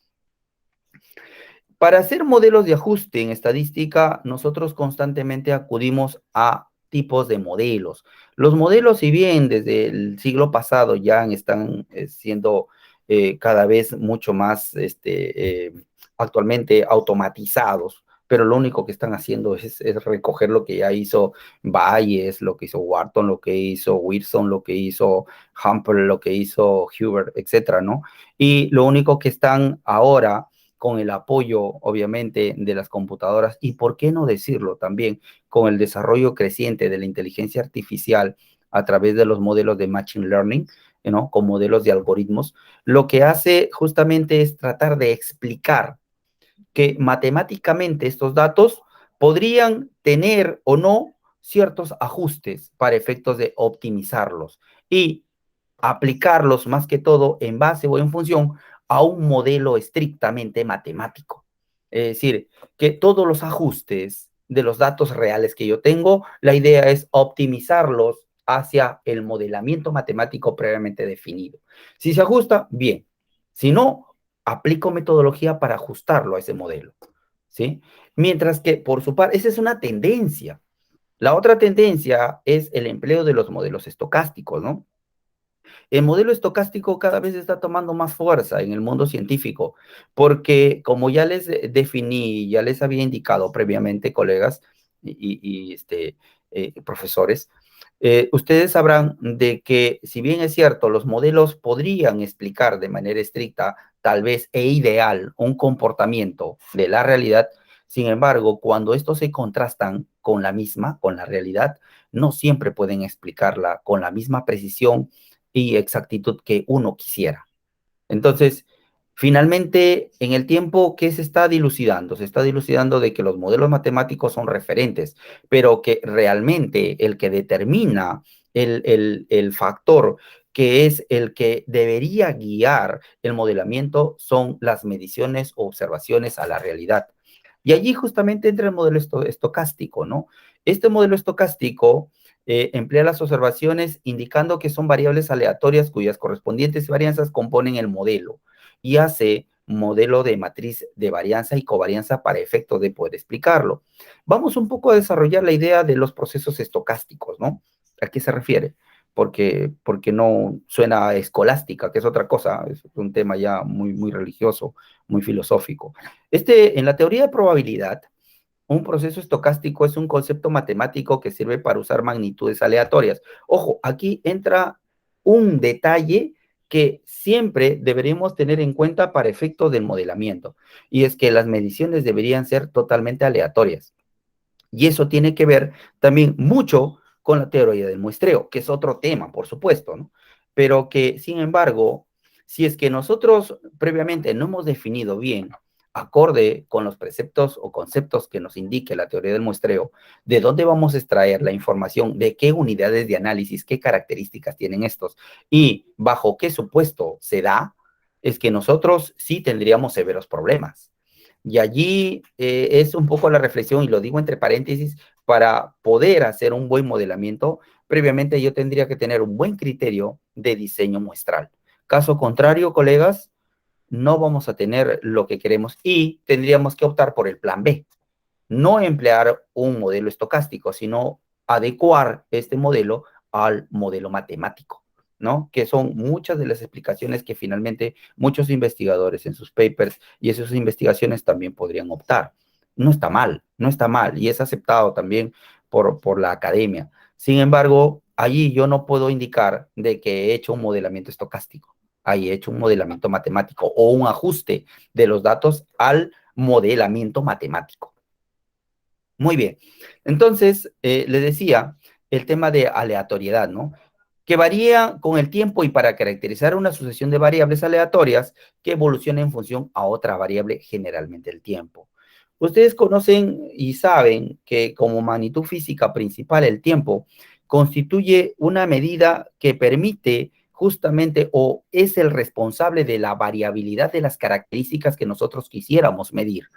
Speaker 2: Para hacer modelos de ajuste en estadística, nosotros constantemente acudimos a tipos de modelos. Los modelos, si bien desde el siglo pasado ya están siendo cada vez mucho más actualmente automatizados, pero lo único que están haciendo es recoger lo que ya hizo Bayes, lo que hizo Wharton, lo que hizo Wilson, lo que hizo Hamper, lo que hizo Hubert, etcétera, ¿no? Y lo único que están ahora, con el apoyo, obviamente, de las computadoras, y por qué no decirlo también, con el desarrollo creciente de la inteligencia artificial a través de los modelos de Machine Learning, ¿no? Con modelos de algoritmos, lo que hace justamente es tratar de explicar que matemáticamente estos datos podrían tener o no ciertos ajustes para efectos de optimizarlos y aplicarlos más que todo en base o en función a un modelo estrictamente matemático. Es decir, que todos los ajustes de los datos reales que yo tengo, la idea es optimizarlos hacia el modelamiento matemático previamente definido. Si se ajusta, bien. Si no, aplico metodología para ajustarlo a ese modelo, ¿sí? Mientras que, por su parte, esa es una tendencia. La otra tendencia es el empleo de los modelos estocásticos, ¿no? El modelo estocástico cada vez está tomando más fuerza en el mundo científico, porque como ya les definí, ya les había indicado previamente, colegas y profesores, Ustedes sabrán de que, si bien es cierto, los modelos podrían explicar de manera estricta, tal vez e ideal, un comportamiento de la realidad. Sin embargo, cuando estos se contrastan con con la realidad, no siempre pueden explicarla con la misma precisión y exactitud que uno quisiera. Entonces, finalmente, en el tiempo, ¿qué se está dilucidando? Se está dilucidando de que los modelos matemáticos son referentes, pero que realmente el que determina el factor que es el que debería guiar el modelamiento son las mediciones o observaciones a la realidad. Y allí justamente entra el modelo estocástico, ¿no? Este modelo estocástico emplea las observaciones indicando que son variables aleatorias cuyas correspondientes varianzas componen el modelo y hace modelo de matriz de varianza y covarianza para efecto de poder explicarlo. Vamos un poco a desarrollar la idea de los procesos estocásticos, ¿no? ¿A qué se refiere? Porque no suena a escolástica, que es otra cosa, es un tema ya muy religioso, muy filosófico. En la teoría de probabilidad, un proceso estocástico es un concepto matemático que sirve para usar magnitudes aleatorias. Ojo, aquí entra un detalle que siempre deberíamos tener en cuenta para efectos del modelamiento, y es que las mediciones deberían ser totalmente aleatorias. Y eso tiene que ver también mucho con la teoría del muestreo, que es otro tema, por supuesto, ¿no? Pero que, sin embargo, si es que nosotros previamente no hemos definido bien, acorde con los preceptos o conceptos que nos indique la teoría del muestreo, de dónde vamos a extraer la información, de qué unidades de análisis, qué características tienen estos y bajo qué supuesto se da, es que nosotros sí tendríamos severos problemas. Y allí es un poco la reflexión, y lo digo entre paréntesis, para poder hacer un buen modelamiento, previamente yo tendría que tener un buen criterio de diseño muestral. Caso contrario, colegas, no vamos a tener lo que queremos y tendríamos que optar por el plan B. No emplear un modelo estocástico, sino adecuar este modelo al modelo matemático, ¿no? Que son muchas de las explicaciones que finalmente muchos investigadores en sus papers y en sus investigaciones también podrían optar. No está mal, no está mal, y es aceptado también por la academia. Sin embargo, allí yo no puedo indicar de que he hecho un modelamiento estocástico. Ahí he hecho un modelamiento matemático o un ajuste de los datos al modelamiento matemático. Muy bien. Entonces, le decía el tema de aleatoriedad, ¿no? Que varía con el tiempo y para caracterizar una sucesión de variables aleatorias que evoluciona en función a otra variable, generalmente el tiempo. Ustedes conocen y saben que como magnitud física principal el tiempo constituye una medida que permite justamente o es el responsable de la variabilidad de las características que nosotros quisiéramos medir.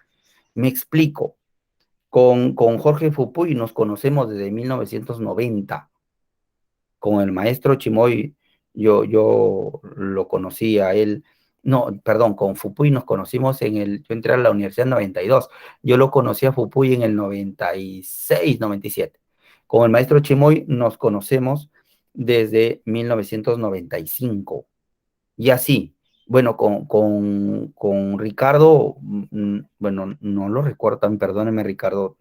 Speaker 2: Me explico. Con Jorge Fupuy nos conocemos desde 1990. Con el maestro Chimoy, yo lo conocí a él. No, perdón, con Fupuy nos conocimos yo entré a la universidad en 92. Yo lo conocí a Fupuy en el 96, 97. Con el maestro Chimoy nos conocemos desde 1995. Y así, bueno, con Ricardo, bueno, no lo recuerdo, también, perdóneme, Ricardo,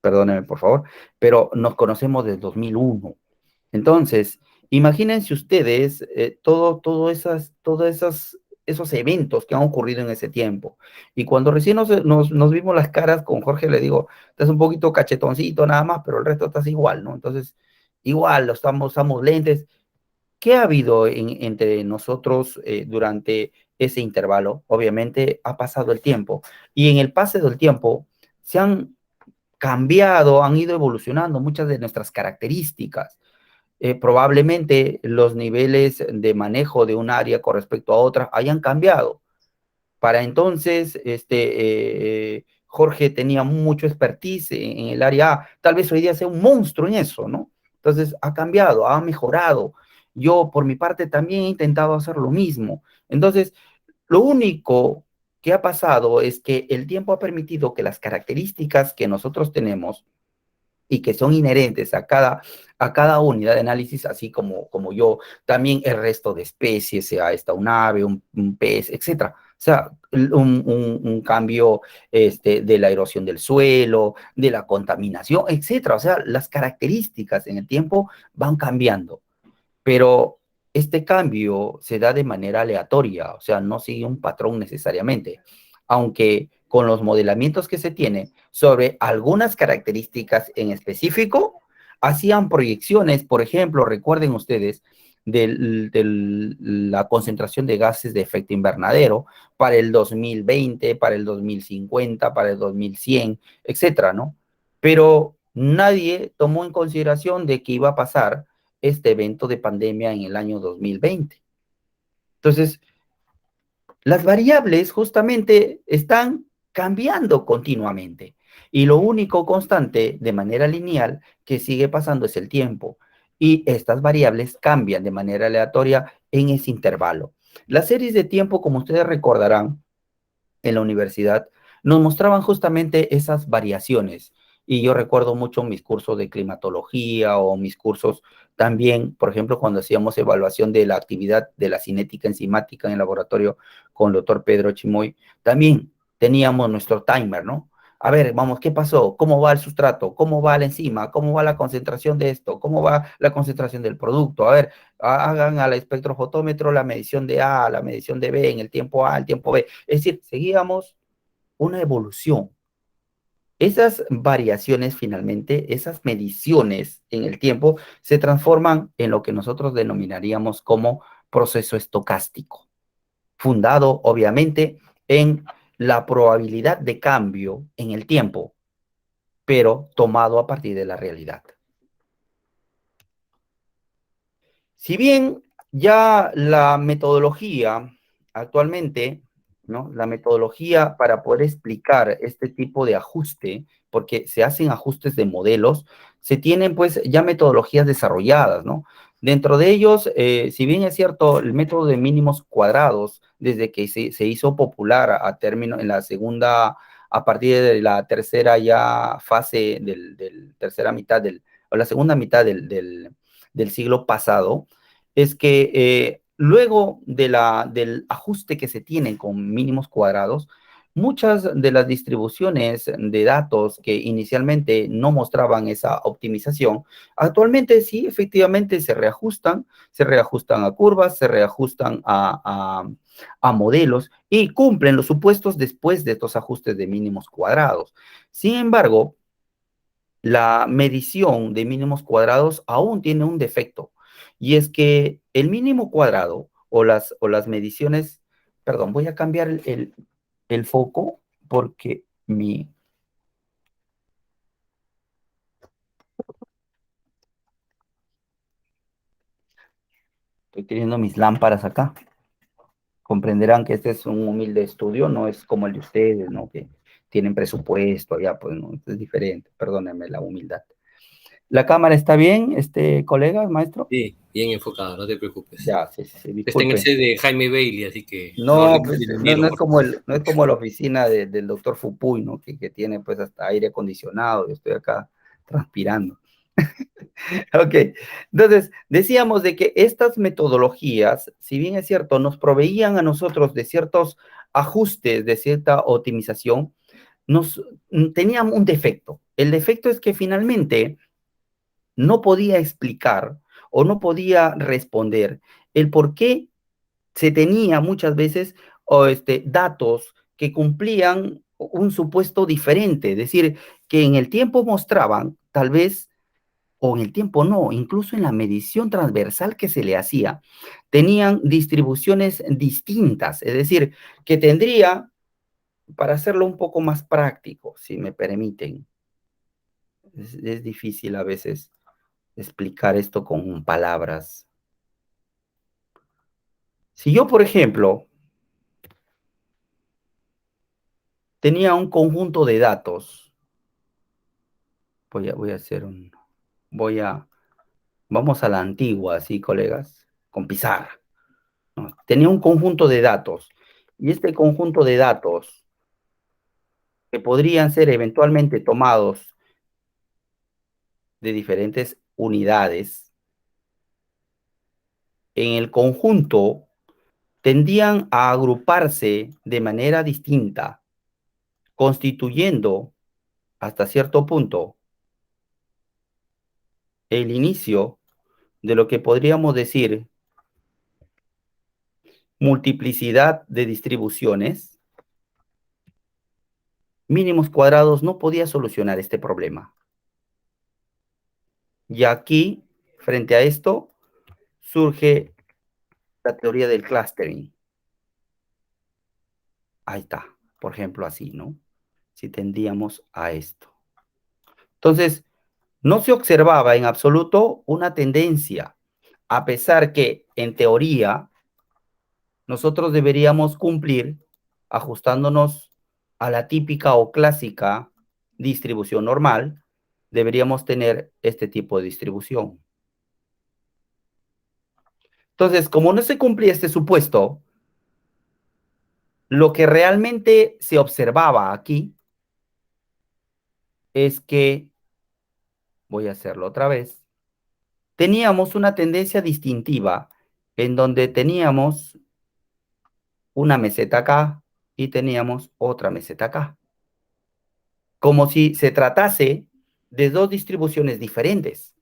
Speaker 2: perdóneme, por favor, pero nos conocemos desde 2001. Entonces, imagínense ustedes esos eventos que han ocurrido en ese tiempo. Y cuando recién nos vimos las caras con Jorge, le digo, estás un poquito cachetoncito nada más, pero el resto estás igual, ¿no? Entonces, igual, estamos lentes. ¿Qué ha habido entre nosotros durante ese intervalo? Obviamente ha pasado el tiempo, y en el pase del tiempo se han cambiado, han ido evolucionando muchas de nuestras características. Probablemente los niveles de manejo de un área con respecto a otra hayan cambiado. Para entonces, Jorge tenía mucho expertise en el área A, tal vez hoy día sea un monstruo en eso, ¿no? Entonces ha cambiado, ha mejorado. Yo, por mi parte, también he intentado hacer lo mismo. Entonces, lo único que ha pasado es que el tiempo ha permitido que las características que nosotros tenemos y que son inherentes a cada unidad de análisis, así como yo, también el resto de especies, sea esta un ave, un pez, etcétera, sea, un cambio de la erosión del suelo, de la contaminación, etcétera. O sea, las características en el tiempo van cambiando, pero este cambio se da de manera aleatoria, o sea, no sigue un patrón necesariamente, aunque con los modelamientos que se tiene sobre algunas características en específico, hacían proyecciones, por ejemplo, recuerden ustedes, de la concentración de gases de efecto invernadero para el 2020, para el 2050, para el 2100, etcétera, ¿no? Pero nadie tomó en consideración de que iba a pasar este evento de pandemia en el año 2020. Entonces, las variables justamente están cambiando continuamente y lo único constante de manera lineal que sigue pasando es el tiempo y estas variables cambian de manera aleatoria en ese intervalo. Las series de tiempo, como ustedes recordarán, en la universidad, nos mostraban justamente esas variaciones. Y yo recuerdo mucho mis cursos de climatología o mis cursos también, por ejemplo, cuando hacíamos evaluación de la actividad de la cinética enzimática en el laboratorio con el doctor Pedro Chimoy, también teníamos nuestro timer, ¿no? A ver, vamos, ¿qué pasó? ¿Cómo va el sustrato? ¿Cómo va la enzima? ¿Cómo va la concentración de esto? ¿Cómo va la concentración del producto? A ver, hagan al espectrofotómetro la medición de A, la medición de B en el tiempo A, el tiempo B. Es decir, seguíamos una evolución. Esas variaciones finalmente, esas mediciones en el tiempo, se transforman en lo que nosotros denominaríamos como proceso estocástico, fundado obviamente en la probabilidad de cambio en el tiempo, pero tomado a partir de la realidad. Si bien ya la metodología actualmente, ¿no? La metodología para poder explicar este tipo de ajuste, porque se hacen ajustes de modelos, se tienen pues ya metodologías desarrolladas, ¿no? Dentro de ellos, si bien es cierto, el método de mínimos cuadrados, desde que se hizo popular a término en la segunda, a partir de la tercera ya fase del tercera mitad o la segunda mitad del siglo pasado, es que luego del ajuste que se tiene con mínimos cuadrados, muchas de las distribuciones de datos que inicialmente no mostraban esa optimización, actualmente sí, efectivamente se reajustan a curvas, se reajustan a modelos y cumplen los supuestos después de estos ajustes de mínimos cuadrados. Sin embargo, la medición de mínimos cuadrados aún tiene un defecto, y es que el mínimo cuadrado o las mediciones, perdón, voy a cambiar el foco porque estoy teniendo mis lámparas acá. Comprenderán que este es un humilde estudio, no es como el de ustedes, ¿no? Que tienen presupuesto, ya, pues, no, es diferente, perdónenme la humildad. ¿La cámara está bien, colegas, maestro?
Speaker 5: Sí, bien enfocado, no te preocupes.
Speaker 2: Ya, sí,
Speaker 5: Está en el
Speaker 2: disculpen.
Speaker 5: set de Jaime Bailey, así que no
Speaker 2: No,
Speaker 5: le
Speaker 2: pues,
Speaker 5: vinieron.
Speaker 2: no es como la oficina del doctor Fupuy, ¿no? Que tiene pues hasta aire acondicionado, yo estoy acá transpirando. Ok, entonces decíamos de que estas metodologías, si bien es cierto, nos proveían a nosotros de ciertos ajustes, de cierta optimización, tenían un defecto. El defecto es que finalmente no podía explicar o no podía responder el por qué se tenía muchas veces datos que cumplían un supuesto diferente, es decir, que en el tiempo mostraban, tal vez, o en el tiempo no, incluso en la medición transversal que se le hacía, tenían distribuciones distintas, es decir, que tendría, para hacerlo un poco más práctico, si me permiten, es difícil a veces explicar esto con palabras. Si yo, por ejemplo, tenía un conjunto de datos, voy a hacer vamos a la antigua, ¿sí, colegas? Con pizarra, ¿no? Tenía un conjunto de datos, y este conjunto de datos, que podrían ser eventualmente tomados de diferentes unidades, en el conjunto tendían a agruparse de manera distinta, constituyendo hasta cierto punto el inicio de lo que podríamos decir multiplicidad de distribuciones, mínimos cuadrados no podía solucionar este problema. Y aquí, frente a esto, surge la teoría del clustering. Ahí está, por ejemplo, así, ¿no? Si tendíamos a esto. Entonces, no se observaba en absoluto una tendencia, a pesar que, en teoría, nosotros deberíamos cumplir ajustándonos a la típica o clásica distribución normal, deberíamos tener este tipo de distribución. Entonces, como no se cumplía este supuesto, lo que realmente se observaba aquí es que, voy a hacerlo otra vez, teníamos una tendencia distintiva en donde teníamos una meseta acá y teníamos otra meseta acá. Como si se tratase de dos distribuciones diferentes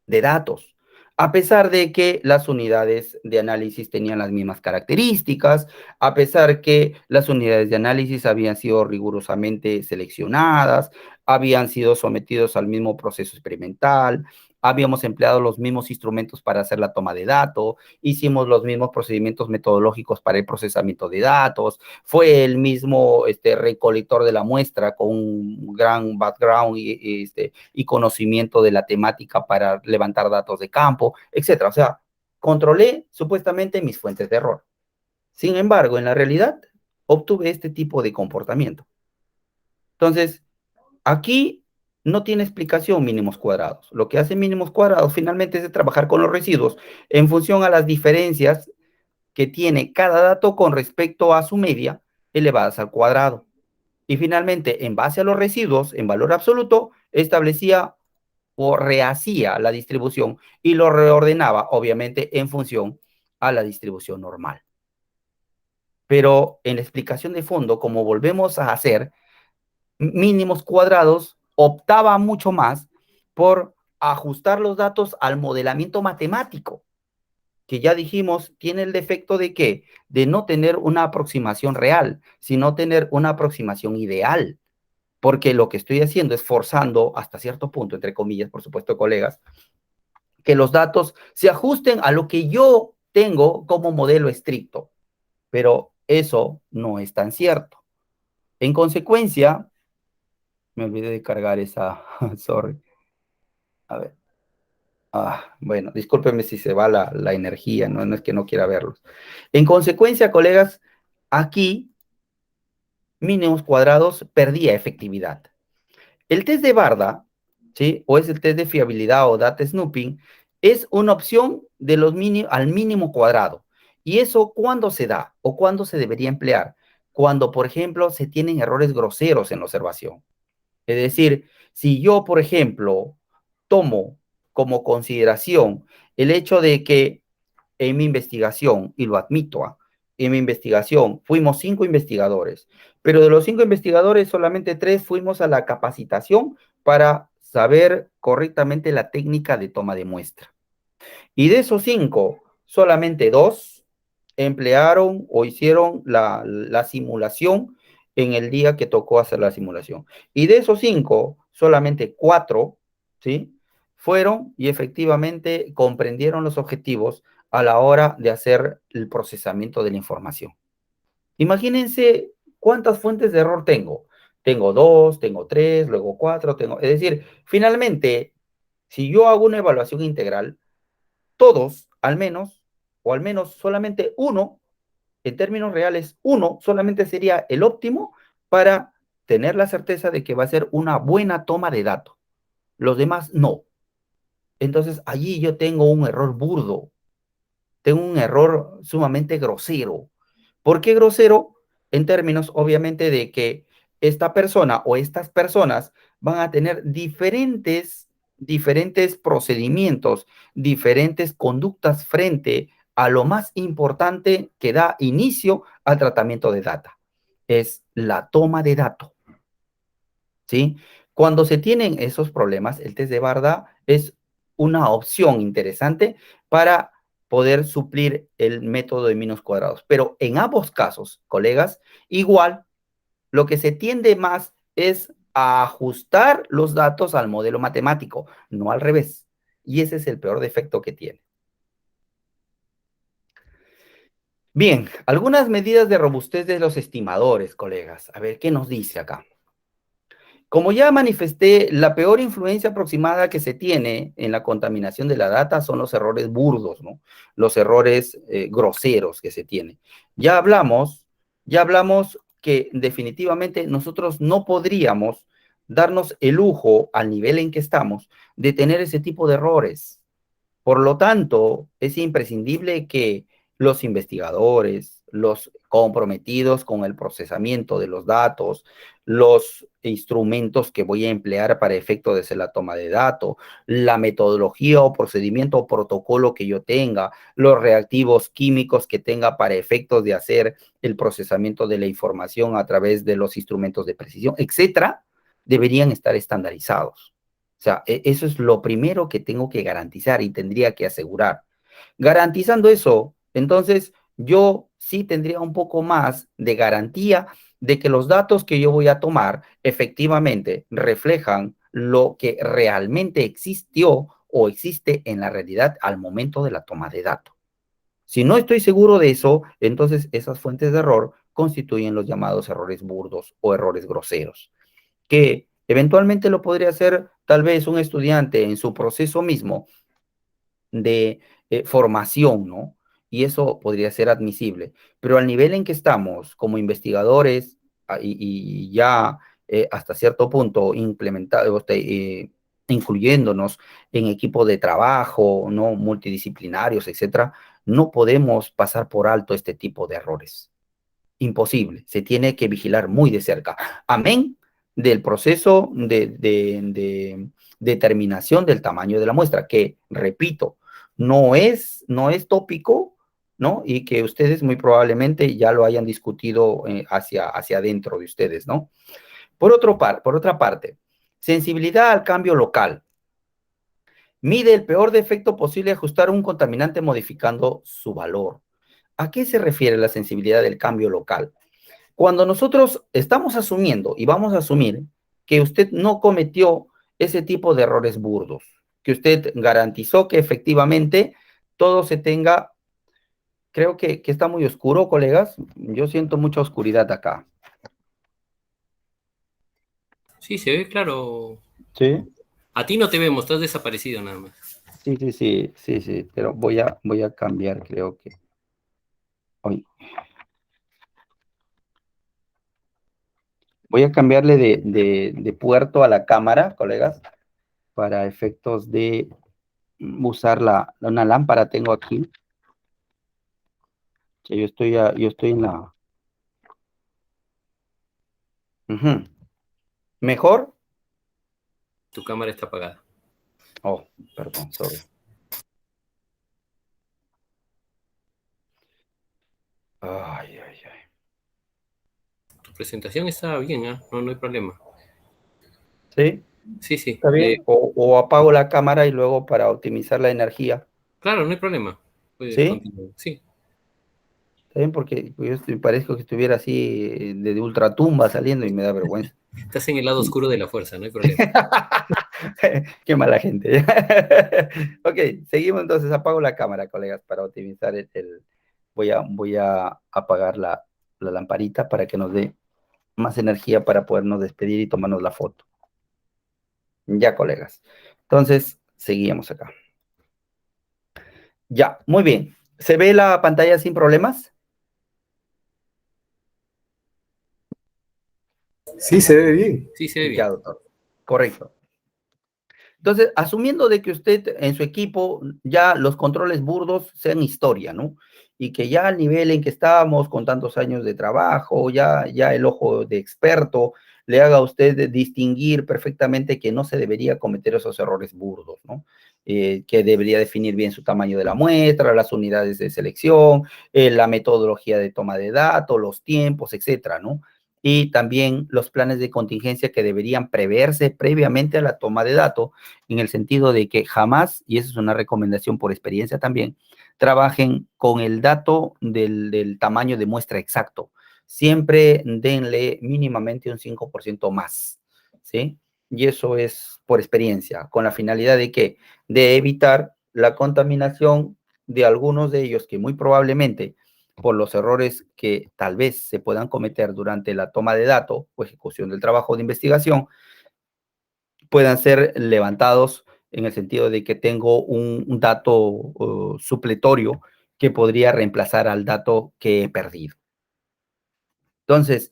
Speaker 2: de datos, a pesar de que las unidades de análisis tenían las mismas características, a pesar que las unidades de análisis habían sido rigurosamente seleccionadas, habían sido sometidos al mismo proceso experimental, habíamos empleado los mismos instrumentos para hacer la toma de datos, hicimos los mismos procedimientos metodológicos para el procesamiento de datos, fue el mismo recolector de la muestra con un gran background y conocimiento de la temática para levantar datos de campo, etcétera. O sea, controlé supuestamente mis fuentes de error. Sin embargo, en la realidad, obtuve este tipo de comportamiento. Entonces, aquí no tiene explicación mínimos cuadrados. Lo que hace mínimos cuadrados finalmente es de trabajar con los residuos en función a las diferencias que tiene cada dato con respecto a su media elevadas al cuadrado. Y finalmente, en base a los residuos, en valor absoluto, establecía o rehacía la distribución y lo reordenaba, obviamente, en función a la distribución normal. Pero en la explicación de fondo, como volvemos a hacer, mínimos cuadrados optaba mucho más por ajustar los datos al modelamiento matemático, que ya dijimos tiene el defecto de ¿qué? De no tener una aproximación real, sino tener una aproximación ideal, porque lo que estoy haciendo es forzando hasta cierto punto, entre comillas, por supuesto, colegas, que los datos se ajusten a lo que yo tengo como modelo estricto, pero eso no es tan cierto. En consecuencia, me olvidé de cargar esa, sorry. A ver. Bueno, discúlpenme si se va la energía, ¿no? No es que no quiera verlos. En consecuencia, colegas, aquí mínimos cuadrados perdía efectividad. El test de Barda, ¿sí? O es el test de fiabilidad o data snooping, es una opción de los al mínimo cuadrado. ¿Y eso cuándo se da o cuándo se debería emplear? Cuando, por ejemplo, se tienen errores groseros en la observación. Es decir, si yo, por ejemplo, tomo como consideración el hecho de que en mi investigación, y lo admito, en mi investigación fuimos 5 investigadores, pero de los 5 investigadores solamente 3 fuimos a la capacitación para saber correctamente la técnica de toma de muestra. Y de esos 5, solamente 2 emplearon o hicieron la simulación en el día que tocó hacer la simulación. Y de esos 5, solamente 4, ¿sí? Fueron y efectivamente comprendieron los objetivos a la hora de hacer el procesamiento de la información. Imagínense cuántas fuentes de error tengo. Tengo 2, tengo 3, luego 4, es decir, finalmente, si yo hago una evaluación integral, todos, al menos, o al menos solamente uno, en términos reales, uno solamente sería el óptimo para tener la certeza de que va a ser una buena toma de datos. Los demás no. Entonces, allí yo tengo un error burdo, tengo un error sumamente grosero. ¿Por qué grosero? En términos, obviamente, de que esta persona o estas personas van a tener diferentes procedimientos, diferentes conductas frente a lo más importante que da inicio al tratamiento de data. Es la toma de datos, ¿sí? Cuando se tienen esos problemas, el test de Barda es una opción interesante para poder suplir el método de menos cuadrados. Pero en ambos casos, colegas, igual lo que se tiende más es a ajustar los datos al modelo matemático, no al revés. Y ese es el peor defecto que tiene. Bien, algunas medidas de robustez de los estimadores, colegas. A ver, ¿qué nos dice acá? Como ya manifesté, la peor influencia aproximada que se tiene en la contaminación de la data son los errores burdos, ¿no? Los errores groseros que se tienen. Ya hablamos que definitivamente nosotros no podríamos darnos el lujo, al nivel en que estamos, de tener ese tipo de errores. Por lo tanto, es imprescindible que los investigadores, los comprometidos con el procesamiento de los datos, los instrumentos que voy a emplear para efecto de hacer la toma de datos, la metodología o procedimiento o protocolo que yo tenga, los reactivos químicos que tenga para efectos de hacer el procesamiento de la información a través de los instrumentos de precisión, etcétera, deberían estar estandarizados. O sea, eso es lo primero que tengo que garantizar y tendría que asegurar. Garantizando eso, entonces yo sí tendría un poco más de garantía de que los datos que yo voy a tomar efectivamente reflejan lo que realmente existió o existe en la realidad al momento de la toma de datos. Si no estoy seguro de eso, entonces esas fuentes de error constituyen los llamados errores burdos o errores groseros, que eventualmente lo podría hacer tal vez un estudiante en su proceso mismo de formación, ¿no? Y eso podría ser admisible. Pero al nivel en que estamos como investigadores y ya hasta cierto punto incluyéndonos en equipos de trabajo, ¿no? Multidisciplinarios, etcétera, no podemos pasar por alto este tipo de errores. Imposible. Se tiene que vigilar muy de cerca. Amén del proceso de determinación del tamaño de la muestra, que, repito, no es tópico, ¿no? Y que ustedes muy probablemente ya lo hayan discutido hacia adentro de ustedes, ¿no? Por otra parte, sensibilidad al cambio local. Mide el peor defecto posible ajustar un contaminante modificando su valor. ¿A qué se refiere la sensibilidad del cambio local? Cuando nosotros estamos asumiendo y vamos a asumir que usted no cometió ese tipo de errores burdos, que usted garantizó que efectivamente todo se tenga, creo que está muy oscuro, colegas. Yo siento mucha oscuridad acá.
Speaker 5: Sí, se ve claro.
Speaker 2: Sí.
Speaker 5: A ti no te vemos, estás desaparecido nada más.
Speaker 2: Sí, pero voy a cambiar, creo que. Hoy. Voy a cambiarle de puerto a la cámara, colegas, para efectos de usar una lámpara. Tengo aquí. Que yo estoy en la... ¿Mejor?
Speaker 5: Tu cámara está apagada.
Speaker 2: Oh, perdón, sorry. Ay.
Speaker 5: Tu presentación está bien, ¿eh? No hay problema.
Speaker 2: ¿Sí?
Speaker 5: Sí.
Speaker 2: ¿Está bien? O apago la cámara y luego para optimizar la energía.
Speaker 5: Claro, no hay problema. Puedes
Speaker 2: ¿Sí?
Speaker 5: continuar. Sí.
Speaker 2: Está bien, porque yo parezco que estuviera así de ultratumba saliendo y me da vergüenza.
Speaker 5: Estás en el lado oscuro de la fuerza, no hay problema.
Speaker 2: Qué mala gente. Ok, seguimos entonces. Apago la cámara, colegas, para optimizar voy a apagar la lamparita para que nos dé más energía para podernos despedir y tomarnos la foto. Ya, colegas. Entonces, seguimos acá. Ya, muy bien. ¿Se ve la pantalla sin problemas?
Speaker 3: Sí, se ve bien.
Speaker 5: Sí, se ve bien.
Speaker 2: Ya, doctor. Correcto. Entonces, asumiendo de que usted en su equipo ya los controles burdos sean historia, ¿no? Y que ya al nivel en que estábamos con tantos años de trabajo, ya el ojo de experto le haga a usted distinguir perfectamente que no se debería cometer esos errores burdos, ¿no? que debería definir bien su tamaño de la muestra, las unidades de selección, la metodología de toma de datos, los tiempos, etcétera, ¿no? Y también los planes de contingencia que deberían preverse previamente a la toma de datos, en el sentido de que jamás, y esa es una recomendación por experiencia también, trabajen con el dato del tamaño de muestra exacto. Siempre denle mínimamente un 5% más, ¿sí? Y eso es por experiencia, con la finalidad de que de evitar la contaminación de algunos de ellos que muy probablemente por los errores que tal vez se puedan cometer durante la toma de datos o ejecución del trabajo de investigación, puedan ser levantados en el sentido de que tengo un dato supletorio que podría reemplazar al dato que he perdido. Entonces,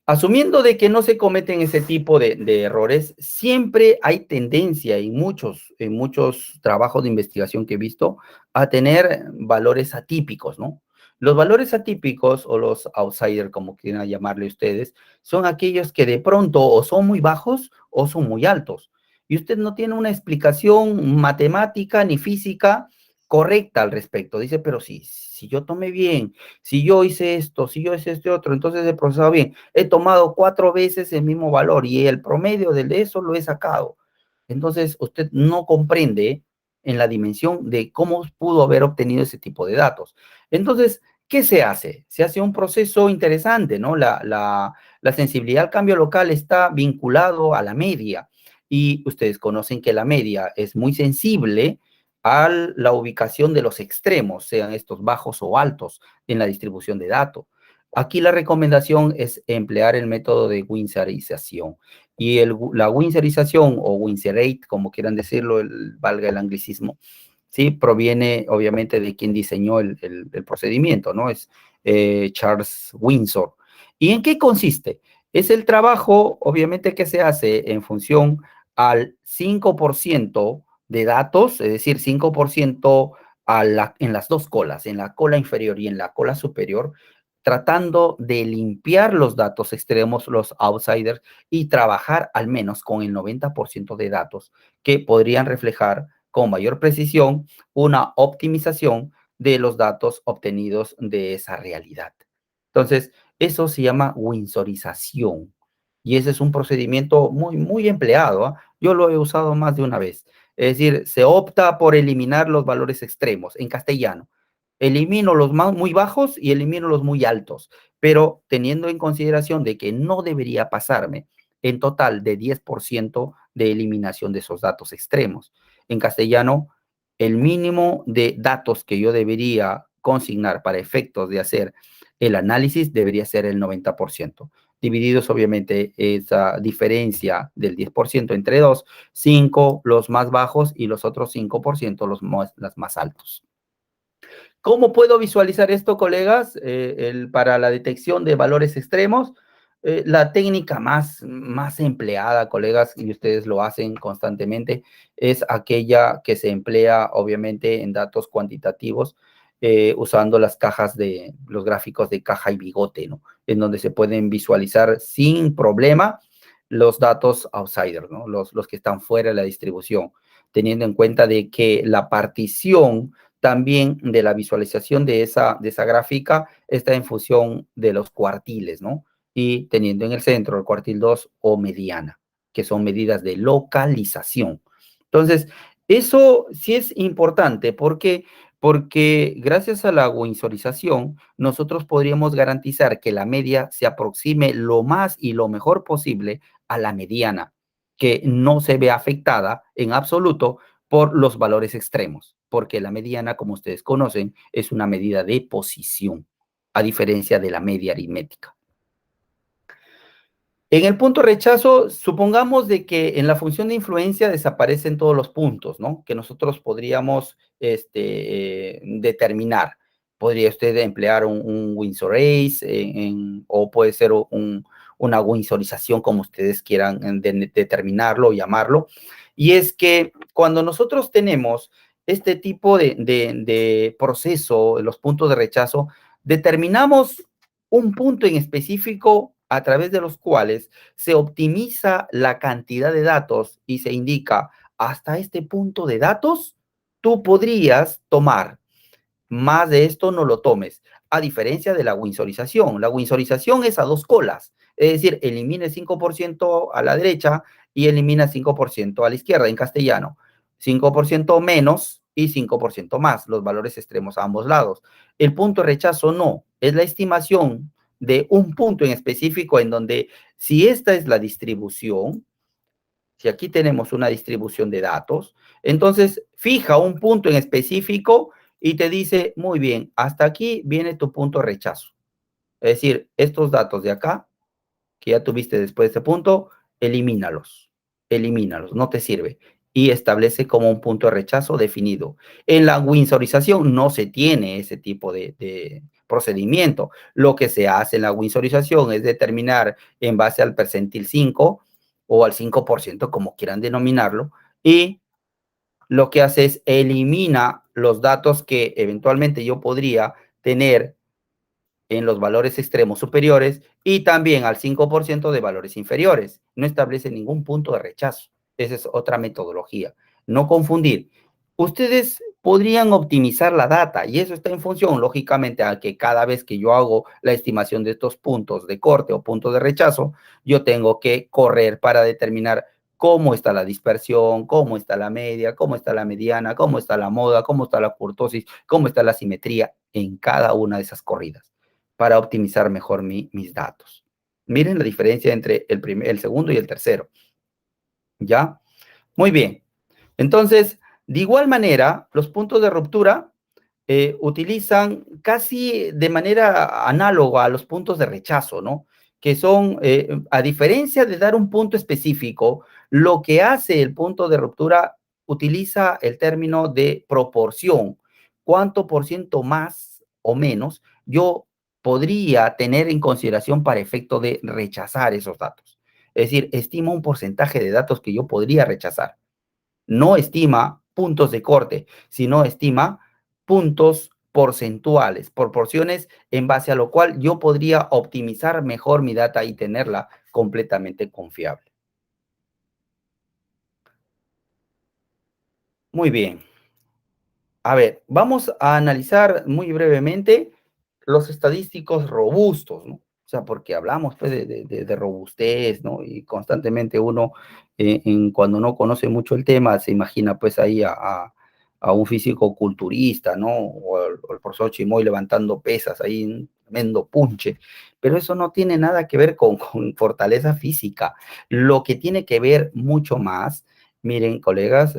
Speaker 2: asumiendo de que no se cometen ese tipo de errores, siempre hay tendencia en muchos trabajos de investigación que he visto a tener valores atípicos, ¿no? Los valores atípicos o los outsiders, como quieran llamarle ustedes, son aquellos que de pronto o son muy bajos o son muy altos. Y usted no tiene una explicación matemática ni física correcta al respecto. Dice, pero si yo tomé bien, si yo hice esto, si yo hice este otro, entonces he procesado bien. He tomado 4 veces el mismo valor y el promedio de eso lo he sacado. Entonces, usted no comprende en la dimensión de cómo pudo haber obtenido ese tipo de datos. Entonces, ¿qué se hace? Se hace un proceso interesante, ¿no? La sensibilidad al cambio local está vinculado a la media y ustedes conocen que la media es muy sensible a la ubicación de los extremos, sean estos bajos o altos en la distribución de datos. Aquí la recomendación es emplear el método de winserización. Y la winserización o winserate, como quieran decirlo, valga el anglicismo, ¿sí? Proviene obviamente de quien diseñó el procedimiento, ¿no? Es Charles Windsor. ¿Y en qué consiste? Es el trabajo, obviamente, que se hace en función al 5% de datos, es decir, 5% en las dos colas, en la cola inferior y en la cola superior, tratando de limpiar los datos extremos, los outsiders, y trabajar al menos con el 90% de datos que podrían reflejar con mayor precisión una optimización de los datos obtenidos de esa realidad. Entonces, eso se llama winsorización. Y ese es un procedimiento muy empleado, ¿eh? Yo lo he usado más de una vez. Es decir, se opta por eliminar los valores extremos en castellano. Elimino los muy bajos y elimino los muy altos, pero teniendo en consideración de que no debería pasarme en total de 10% de eliminación de esos datos extremos. En castellano, el mínimo de datos que yo debería consignar para efectos de hacer el análisis debería ser el 90%. Divididos, obviamente, esa diferencia del 10% entre 2, 5 los más bajos y los otros 5% los más altos. ¿Cómo puedo visualizar esto, colegas? Para la detección de valores extremos, la técnica más empleada, colegas, y ustedes lo hacen constantemente, es aquella que se emplea, obviamente, en datos cuantitativos, usando los gráficos de caja y bigote, ¿no? En donde se pueden visualizar sin problema los datos outsiders, ¿no? Los que están fuera de la distribución, teniendo en cuenta de que la partición también de la visualización de esa gráfica está en función de los cuartiles, ¿no? Y teniendo en el centro el cuartil 2 o mediana, que son medidas de localización. Entonces, eso sí es importante porque gracias a la winsorización, nosotros podríamos garantizar que la media se aproxime lo más y lo mejor posible a la mediana, que no se ve afectada en absoluto por los valores extremos, porque la mediana, como ustedes conocen, es una medida de posición, a diferencia de la media aritmética. En el punto rechazo, supongamos de que en la función de influencia desaparecen todos los puntos, ¿no? Que nosotros podríamos determinar. Podría usted emplear un winsorace o puede ser una winsorización, como ustedes quieran determinarlo o llamarlo. Y es que cuando nosotros tenemos este tipo de proceso, los puntos de rechazo, determinamos un punto en específico a través de los cuales se optimiza la cantidad de datos y se indica hasta este punto de datos, tú podrías tomar. Más de esto no lo tomes. A diferencia de la winsorización. La winsorización es a dos colas. Es decir, elimina el 5% a la derecha y elimina 5% a la izquierda en castellano. 5% menos y 5% más, los valores extremos a ambos lados. El punto de rechazo no, es la estimación de un punto en específico en donde si esta es la distribución, si aquí tenemos una distribución de datos, entonces fija un punto en específico y te dice, muy bien, hasta aquí viene tu punto de rechazo. Es decir, estos datos de acá, que ya tuviste después de este punto, elimínalos, no te sirve. Y establece como un punto de rechazo definido. En la winsorización no se tiene ese tipo de procedimiento. Lo que se hace en la winsorización es determinar en base al percentil 5 o al 5%, como quieran denominarlo, y lo que hace es elimina los datos que eventualmente yo podría tener en los valores extremos superiores y también al 5% de valores inferiores. No establece ningún punto de rechazo. Esa es otra metodología. No confundir. Ustedes podrían optimizar la data y eso está en función, lógicamente, a que cada vez que yo hago la estimación de estos puntos de corte o puntos de rechazo, yo tengo que correr para determinar cómo está la dispersión, cómo está la media, cómo está la mediana, cómo está la moda, cómo está la kurtosis, cómo está la simetría en cada una de esas corridas para optimizar mejor mis datos. Miren la diferencia entre el segundo y el tercero. ¿Ya? Muy bien. Entonces, de igual manera, los puntos de ruptura utilizan casi de manera análoga a los puntos de rechazo, ¿no? Que son, a diferencia de dar un punto específico, lo que hace el punto de ruptura utiliza el término de proporción. ¿Cuánto por ciento más o menos yo podría tener en consideración para efecto de rechazar esos datos? Es decir, estima un porcentaje de datos que yo podría rechazar. No estima puntos de corte, sino estima puntos porcentuales, proporciones en base a lo cual yo podría optimizar mejor mi data y tenerla completamente confiable. Muy bien. A ver, vamos a analizar muy brevemente los estadísticos robustos, ¿no? O sea, porque hablamos pues, de robustez, ¿no? Y constantemente uno, cuando no conoce mucho el tema, se imagina pues ahí a un físico culturista, ¿no? O el profesor Chimoy levantando pesas ahí, un tremendo punche. Pero eso no tiene nada que ver con fortaleza física. Lo que tiene que ver mucho más, miren, colegas,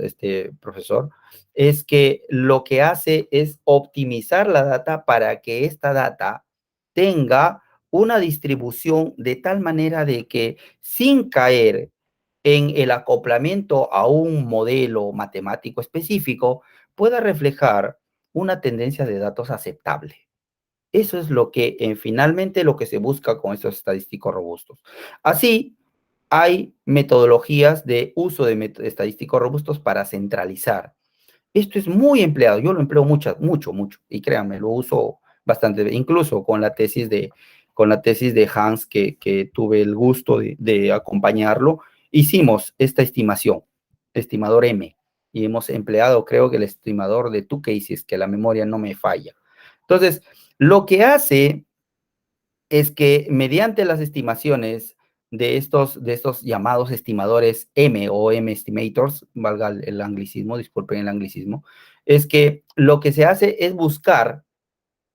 Speaker 2: profesor, es que lo que hace es optimizar la data para que esta data tenga una distribución de tal manera de que sin caer en el acoplamiento a un modelo matemático específico, pueda reflejar una tendencia de datos aceptable. Eso es lo que finalmente lo que se busca con estos estadísticos robustos. Así, hay metodologías de uso de estadísticos robustos para centralizar. Esto es muy empleado, yo lo empleo mucho, y créanme, lo uso bastante, incluso con la tesis de Hans, que tuve el gusto de acompañarlo, hicimos esta estimación, estimador M, y hemos empleado, creo que el estimador de Tukey, si es que la memoria no me falla. Entonces, lo que hace es que mediante las estimaciones de estos llamados estimadores M o M estimators, valga el anglicismo, disculpen el anglicismo, es que lo que se hace es buscar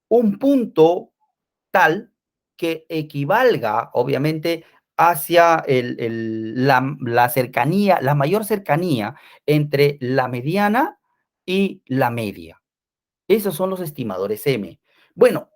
Speaker 2: un punto tal que equivalga, obviamente, hacia la cercanía, la mayor cercanía entre la mediana y la media. Esos son los estimadores M. Bueno,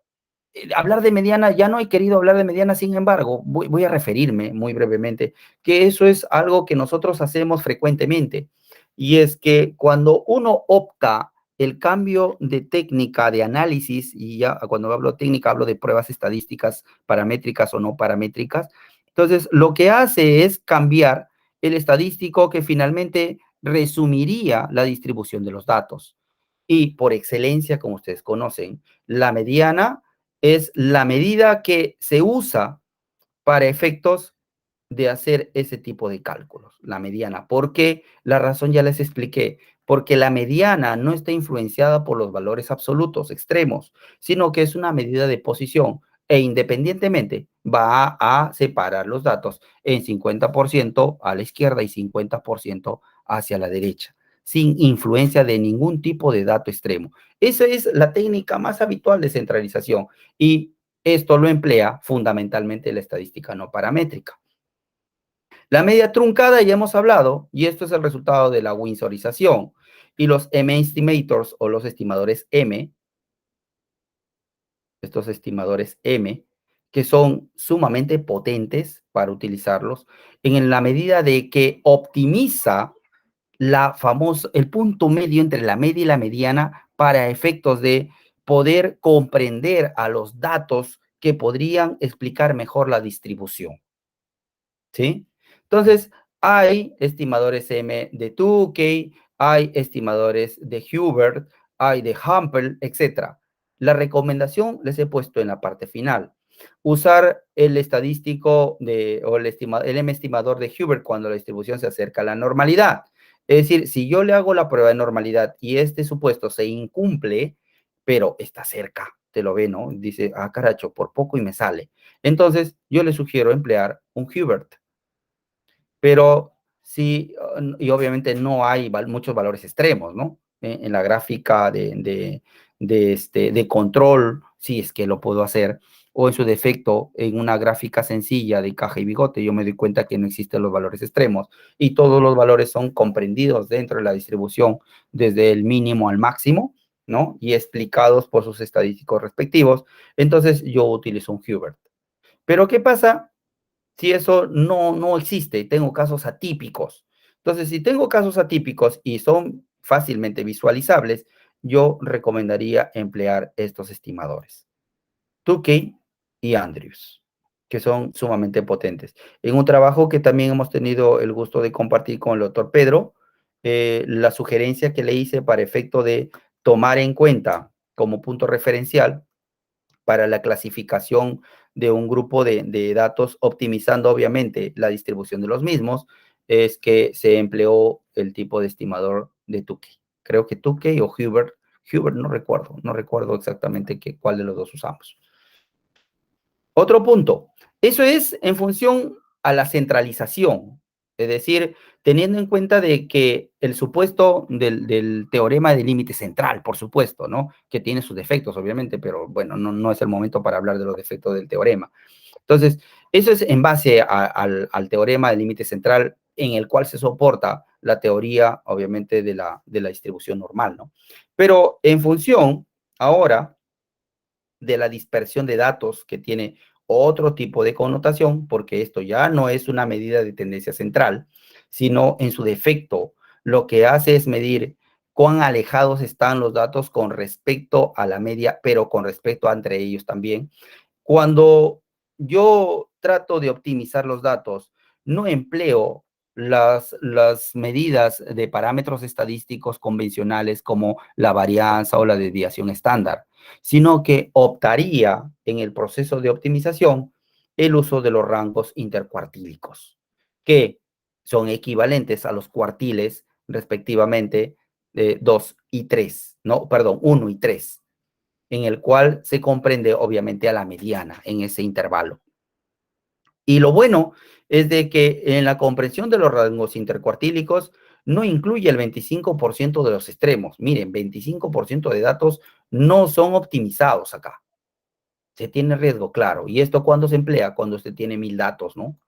Speaker 2: hablar de mediana, ya no he querido hablar de mediana, sin embargo, voy a referirme muy brevemente, que eso es algo que nosotros hacemos frecuentemente, y es que cuando uno opta el cambio de técnica de análisis, y ya cuando hablo de técnica hablo de pruebas estadísticas paramétricas o no paramétricas, entonces lo que hace es cambiar el estadístico que finalmente resumiría la distribución de los datos. Y por excelencia, como ustedes conocen, la mediana es la medida que se usa para efectos de hacer ese tipo de cálculos, la mediana. ¿Por qué? La razón ya les expliqué. Porque la mediana no está influenciada por los valores absolutos extremos, sino que es una medida de posición e independientemente va a separar los datos en 50% a la izquierda y 50% hacia la derecha, sin influencia de ningún tipo de dato extremo. Esa es la técnica más habitual de centralización y esto lo emplea fundamentalmente la estadística no paramétrica. La media truncada ya hemos hablado, y esto es el resultado de la winsorización. Y los M-estimators o los estimadores M, estos estimadores M, que son sumamente potentes para utilizarlos, en la medida de que optimiza el punto medio entre la media y la mediana para efectos de poder comprender a los datos que podrían explicar mejor la distribución. ¿Sí? Entonces, hay estimadores M de Tukey, hay estimadores de Hubert, hay de Hampel, etc. La recomendación les he puesto en la parte final. Usar el estadístico o el M estimador de Hubert cuando la distribución se acerca a la normalidad. Es decir, si yo le hago la prueba de normalidad y este supuesto se incumple, pero está cerca, te lo ve, ¿no? Dice, ah, caracho, por poco y me sale. Entonces, yo le sugiero emplear un Hubert. Pero sí, y obviamente no hay muchos valores extremos, ¿no? En la gráfica de control, si es que lo puedo hacer, o en su defecto, en una gráfica sencilla de caja y bigote, yo me doy cuenta que no existen los valores extremos y todos los valores son comprendidos dentro de la distribución desde el mínimo al máximo, ¿no? Y explicados por sus estadísticos respectivos. Entonces, yo utilizo un Hubert. Pero, ¿qué pasa si eso no existe? Tengo casos atípicos. Entonces, si tengo casos atípicos y son fácilmente visualizables, yo recomendaría emplear estos estimadores, Tukey y Andrews, que son sumamente potentes. En un trabajo que también hemos tenido el gusto de compartir con el doctor Pedro, la sugerencia que le hice para efecto de tomar en cuenta como punto referencial para la clasificación de un grupo de datos, optimizando obviamente la distribución de los mismos, es que se empleó el tipo de estimador de Tukey. Creo que Tukey o Hubert, no recuerdo exactamente cuál de los dos usamos. Otro punto, eso es en función a la centralización, es decir, teniendo en cuenta de que el supuesto del teorema de límite central, por supuesto, ¿no? Que tiene sus defectos, obviamente, pero bueno, no es el momento para hablar de los defectos del teorema. Entonces, eso es en base al teorema del límite central en el cual se soporta la teoría, obviamente, de la distribución normal, ¿no? Pero en función, ahora, de la dispersión de datos, que tiene otro tipo de connotación, porque esto ya no es una medida de tendencia central, sino en su defecto lo que hace es medir cuán alejados están los datos con respecto a la media, pero con respecto a entre ellos también. Cuando yo trato de optimizar los datos, no empleo las medidas de parámetros estadísticos convencionales como la varianza o la desviación estándar, sino que optaría en el proceso de optimización el uso de los rangos intercuartílicos, que son equivalentes a los cuartiles respectivamente 2 y 3, no, perdón, 1 y 3, en el cual se comprende obviamente a la mediana en ese intervalo. Y lo bueno es de que en la comprensión de los rangos intercuartílicos no incluye el 25% de los extremos. Miren, 25% de datos no son optimizados acá. Se tiene riesgo, claro. ¿Y esto cuándo se emplea? Cuando usted tiene 1000 datos, ¿no?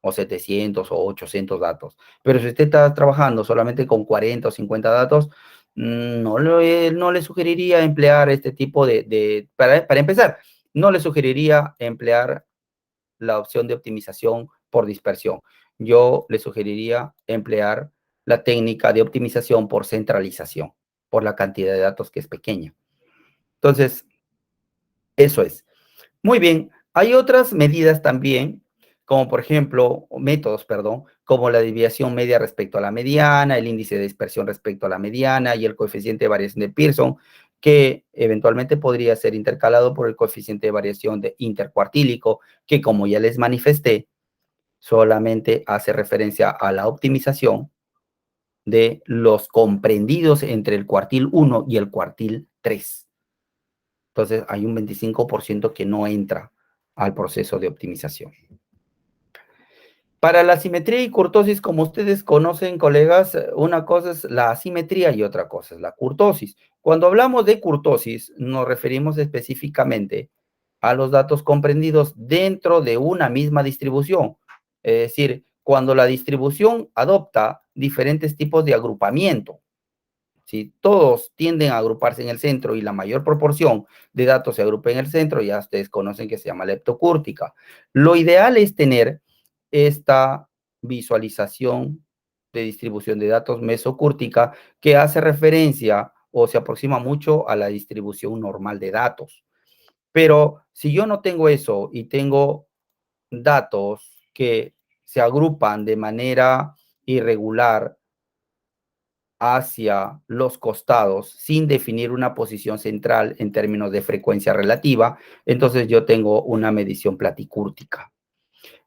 Speaker 2: O 700 o 800 datos. Pero si usted está trabajando solamente con 40 o 50 datos, no le sugeriría emplear este tipo para empezar, no le sugeriría emplear la opción de optimización por dispersión. Yo le sugeriría emplear la técnica de optimización por centralización, por la cantidad de datos que es pequeña. Entonces, eso es. Muy bien, hay otras medidas también, como por ejemplo, métodos, perdón, como la desviación media respecto a la mediana, el índice de dispersión respecto a la mediana y el coeficiente de variación de Pearson, que eventualmente podría ser intercalado por el coeficiente de variación de intercuartílico, que como ya les manifesté, solamente hace referencia a la optimización de los comprendidos entre el cuartil 1 y el cuartil 3. Entonces, hay un 25% que no entra al proceso de optimización. Para la asimetría y kurtosis, como ustedes conocen, colegas, una cosa es la asimetría y otra cosa es la kurtosis. Cuando hablamos de kurtosis, nos referimos específicamente a los datos comprendidos dentro de una misma distribución. Es decir, cuando la distribución adopta diferentes tipos de agrupamiento. Si todos tienden a agruparse en el centro y la mayor proporción de datos se agrupa en el centro, ya ustedes conocen que se llama leptocúrtica. Lo ideal es tener esta visualización de distribución de datos mesocúrtica que hace referencia o se aproxima mucho a la distribución normal de datos. Pero si yo no tengo eso y tengo datos que se agrupan de manera irregular hacia los costados sin definir una posición central en términos de frecuencia relativa, entonces yo tengo una medición platicúrtica.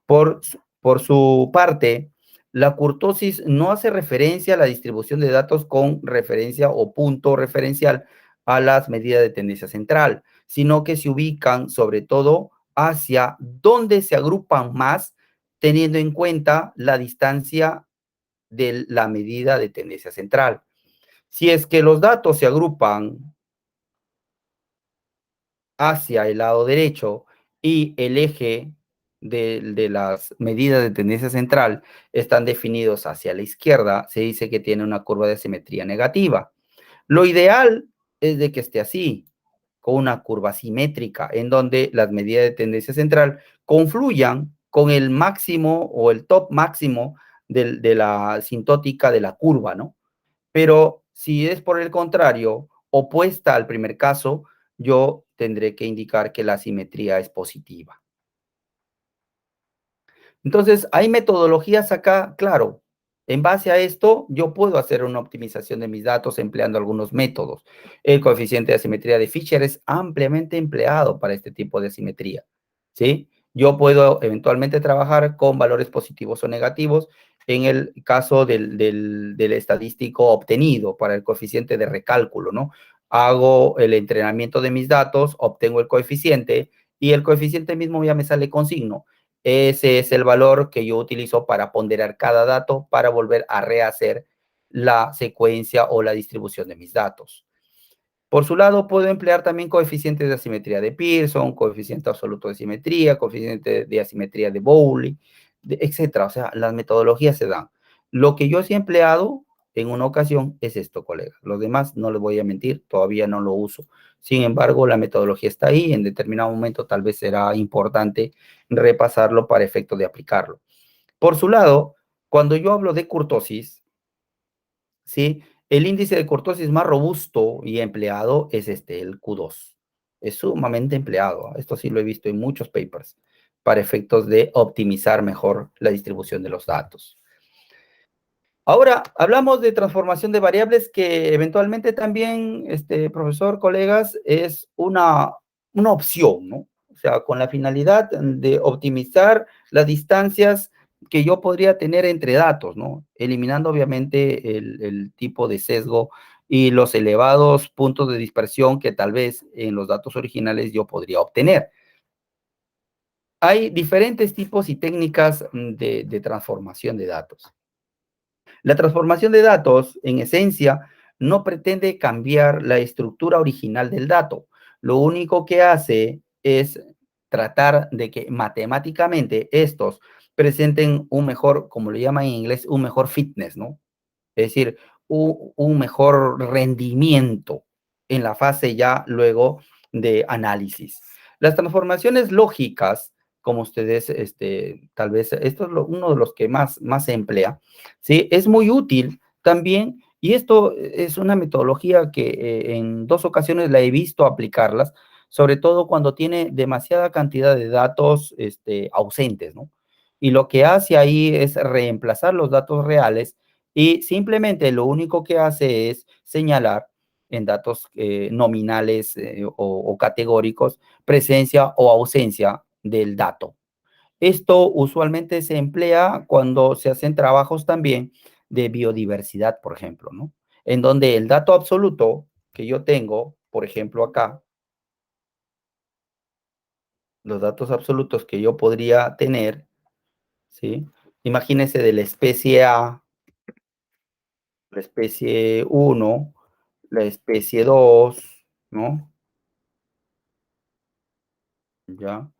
Speaker 2: Por su parte, la kurtosis no hace referencia a la distribución de datos con referencia o punto referencial a las medidas de tendencia central, sino que se ubican sobre todo hacia donde se agrupan más, teniendo en cuenta la distancia de la medida de tendencia central. Si es que los datos se agrupan hacia el lado derecho y el eje de las medidas de tendencia central están definidos hacia la izquierda, se dice que tiene una curva de asimetría negativa. Lo ideal es de que esté así, con una curva simétrica, en donde las medidas de tendencia central confluyan con el máximo o el top máximo de la asintótica de la curva, ¿no? Pero si es por el contrario, opuesta al primer caso, yo tendré que indicar que la simetría es positiva. Entonces, hay metodologías acá, claro. En base a esto, yo puedo hacer una optimización de mis datos empleando algunos métodos. El coeficiente de asimetría de Fisher es ampliamente empleado para este tipo de asimetría, ¿sí? Yo puedo eventualmente trabajar con valores positivos o negativos en el caso del estadístico obtenido para el coeficiente de recálculo, ¿no? Hago el entrenamiento de mis datos, obtengo el coeficiente y el coeficiente mismo ya me sale con signo. Ese es el valor que yo utilizo para ponderar cada dato para volver a rehacer la secuencia o la distribución de mis datos. Por su lado, puedo emplear también coeficientes de asimetría de Pearson, coeficiente absoluto de simetría, coeficiente de asimetría de Bowley, etcétera. O sea, las metodologías se dan. Lo que yo sí he empleado en una ocasión es esto, colegas. Los demás, no les voy a mentir, todavía no lo uso. Sin embargo, la metodología está ahí. En determinado momento tal vez será importante repasarlo para efecto de aplicarlo. Por su lado, cuando yo hablo de kurtosis, ¿sí? El índice de kurtosis más robusto y empleado es el Q2. Es sumamente empleado. Esto sí lo he visto en muchos papers para efectos de optimizar mejor la distribución de los datos. Ahora, hablamos de transformación de variables que eventualmente también, profesor, colegas, es una opción, ¿no? O sea, con la finalidad de optimizar las distancias que yo podría tener entre datos, ¿no? Eliminando obviamente el tipo de sesgo y los elevados puntos de dispersión que tal vez en los datos originales yo podría obtener. Hay diferentes tipos y técnicas de transformación de datos. La transformación de datos, en esencia, no pretende cambiar la estructura original del dato. Lo único que hace es tratar de que matemáticamente estos presenten un mejor, como lo llaman en inglés, un mejor fitness, ¿no? Es decir, un mejor rendimiento en la fase ya luego de análisis. Las transformaciones lógicas, como ustedes, tal vez, esto es uno de los que más se emplea, ¿sí? Es muy útil también, y esto es una metodología que en 2 ocasiones la he visto aplicarlas, sobre todo cuando tiene demasiada cantidad de datos ausentes, ¿no? Y lo que hace ahí es reemplazar los datos reales y simplemente lo único que hace es señalar en datos nominales o categóricos presencia o ausencia del dato. Esto usualmente se emplea cuando se hacen trabajos también de biodiversidad, por ejemplo, ¿no? En donde el dato absoluto que yo tengo, por ejemplo, acá, los datos absolutos que yo podría tener, ¿sí? Imagínense de la especie A, la especie 1, la especie 2, ¿no? ¿Ya?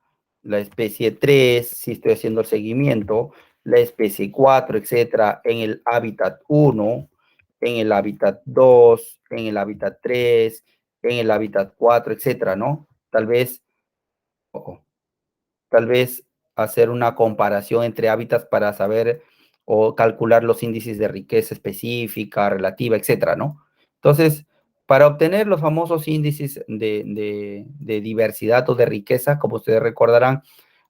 Speaker 2: La especie 3, si estoy haciendo el seguimiento, la especie 4, etcétera, en el hábitat 1, en el hábitat 2, en el hábitat 3, en el hábitat 4, etcétera, ¿no? Tal vez hacer una comparación entre hábitats para saber o calcular los índices de riqueza específica, relativa, etcétera, ¿no? Entonces, para obtener los famosos índices de diversidad o de riqueza, como ustedes recordarán,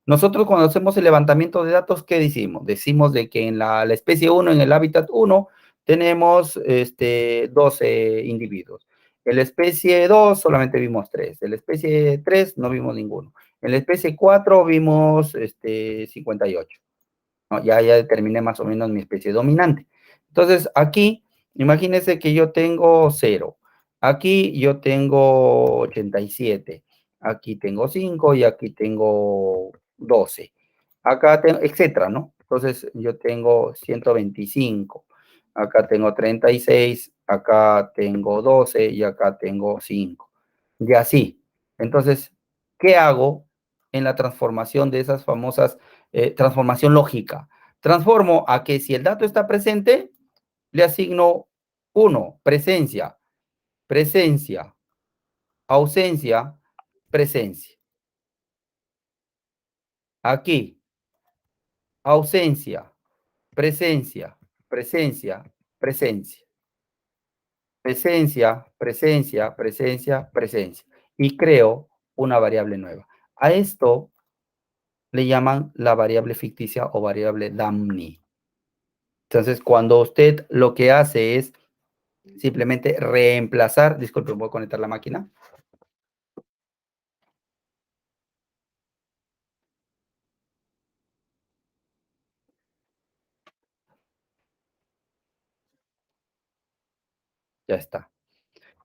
Speaker 2: nosotros cuando hacemos el levantamiento de datos, ¿qué decimos? Decimos de que en la especie 1, en el hábitat 1, tenemos 12 individuos. En la especie 2 solamente vimos 3. En la especie 3 no vimos ninguno. En la especie 4 vimos 58. ¿No? Ya determiné más o menos mi especie dominante. Entonces, aquí, imagínense que yo tengo 0. Aquí yo tengo 87. Aquí tengo 5 y aquí tengo 12. Acá tengo, etcétera, ¿no? Entonces, yo tengo 125. Acá tengo 36. Acá tengo 12 y acá tengo 5. Y así. Entonces, ¿qué hago en la transformación de esas famosas transformación lógica? Transformo a que si el dato está presente, le asigno 1, presencia, presencia, ausencia, presencia. Aquí, ausencia, presencia, presencia, presencia. Presencia, presencia, presencia, presencia. Y creo una variable nueva. A esto le llaman la variable ficticia o variable dummy. Entonces, cuando usted lo que hace es simplemente reemplazar, disculpen, voy a conectar la máquina. Ya está.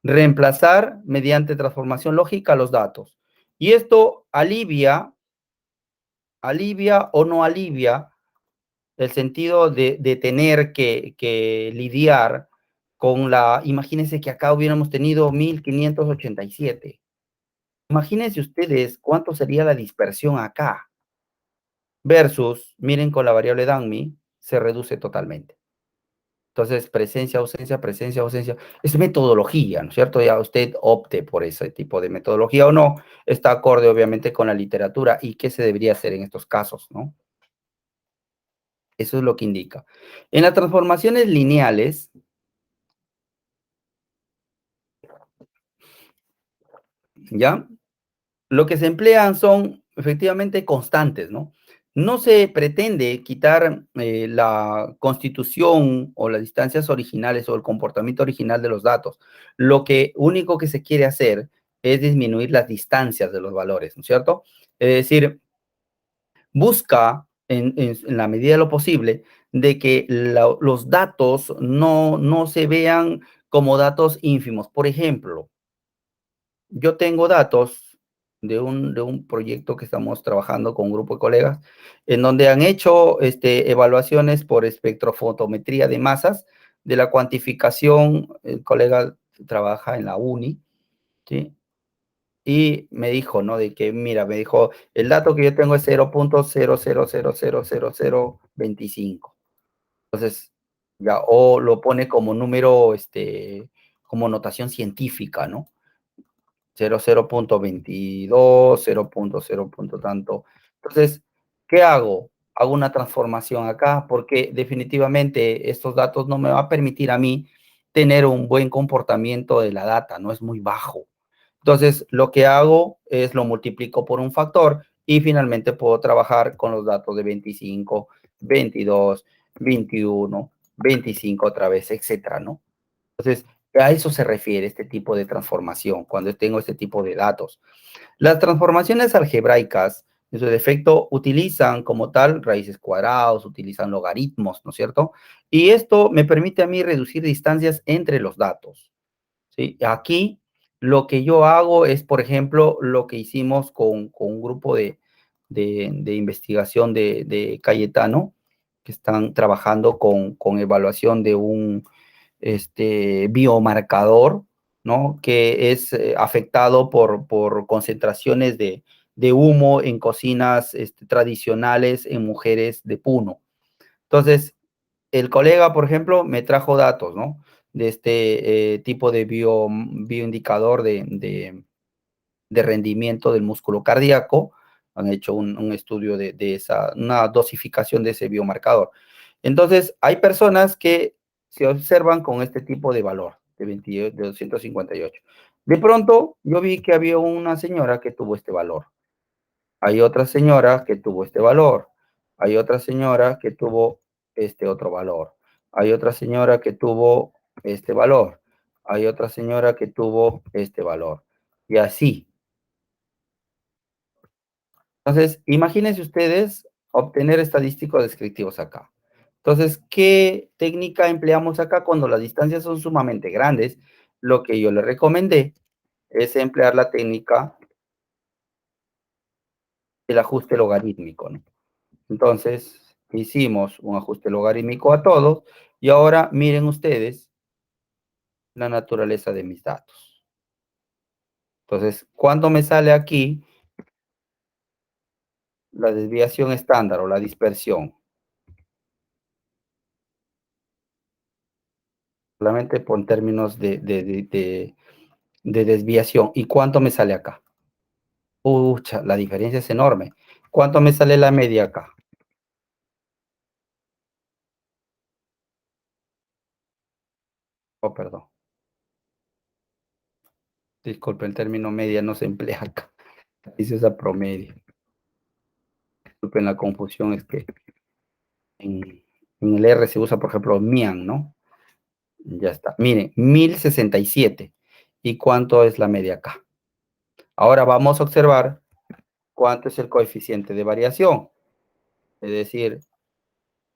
Speaker 2: Reemplazar mediante transformación lógica los datos. Y esto alivia o no alivia el sentido de tener que lidiar con imagínense que acá hubiéramos tenido 1587. Imagínense ustedes cuánto sería la dispersión acá. Versus, miren, con la variable dummy, se reduce totalmente. Entonces, presencia, ausencia, presencia, ausencia. Es metodología, ¿no es cierto? Ya usted opte por ese tipo de metodología o no. Está acorde, obviamente, con la literatura y qué se debería hacer en estos casos, ¿no? Eso es lo que indica. En las transformaciones lineales, ¿ya? Lo que se emplean son efectivamente constantes, ¿no? No se pretende quitar la constitución o las distancias originales o el comportamiento original de los datos. Lo que único que se quiere hacer es disminuir las distancias de los valores, ¿no es cierto? Es decir, busca en la medida de lo posible de que los datos no se vean como datos ínfimos. Por ejemplo, yo tengo datos de un proyecto que estamos trabajando con un grupo de colegas, en donde han hecho evaluaciones por espectrofotometría de masas, de la cuantificación. El colega trabaja en la uni, ¿sí? Y me dijo, ¿no? De que, mira, me dijo, el dato que yo tengo es 0.00000025. Entonces, ya, o lo pone como número, como notación científica, ¿no? 0.22, 0.0 tanto. Entonces, ¿qué hago? Hago una transformación acá porque definitivamente estos datos no me va a permitir a mí tener un buen comportamiento de la data, no es muy bajo. Entonces, lo que hago es lo multiplico por un factor y finalmente puedo trabajar con los datos de 25, 22, 21, 25 otra vez, etcétera, ¿no? Entonces, a eso se refiere este tipo de transformación, cuando tengo este tipo de datos. Las transformaciones algebraicas En su defecto, utilizan como tal raíces cuadradas, utilizan logaritmos, ¿no es cierto? Y esto me permite a mí reducir distancias entre los datos, ¿sí? Aquí lo que yo hago es, por ejemplo, lo que hicimos con un grupo de investigación de Cayetano, que están trabajando con evaluación de un biomarcador, ¿no? Que es afectado por concentraciones de humo en cocinas tradicionales en mujeres de Puno. Entonces, el colega, por ejemplo, me trajo datos, ¿no? De este tipo de bioindicador de rendimiento del músculo cardíaco. Han hecho un estudio una dosificación de ese biomarcador. Entonces, hay personas que se observan con este tipo de valor, de 258. De pronto, yo vi que había una señora que tuvo este valor. Hay otra señora que tuvo este valor. Hay otra señora que tuvo este otro valor. Hay otra señora que tuvo este valor. Hay otra señora que tuvo este valor. Y así. Entonces, imagínense ustedes obtener estadísticos descriptivos acá. Entonces, ¿qué técnica empleamos acá cuando las distancias son sumamente grandes? Lo que yo le recomendé es emplear la técnica del ajuste logarítmico, ¿no? Entonces, hicimos un ajuste logarítmico a todos y ahora miren ustedes la naturaleza de mis datos. Entonces, ¿cuánto me sale aquí la desviación estándar o la dispersión? Solamente por términos de desviación. ¿Y cuánto me sale acá? Pucha, la diferencia es enorme. ¿Cuánto me sale la media acá? Oh, perdón. Disculpe, el término media no se emplea acá. Dice esa promedio. Disculpen la confusión, es que en el R se usa, por ejemplo, MIAN, ¿no? Ya está. Miren, 1067. ¿Y cuánto es la media acá? Ahora vamos a observar cuánto es el coeficiente de variación. Es decir,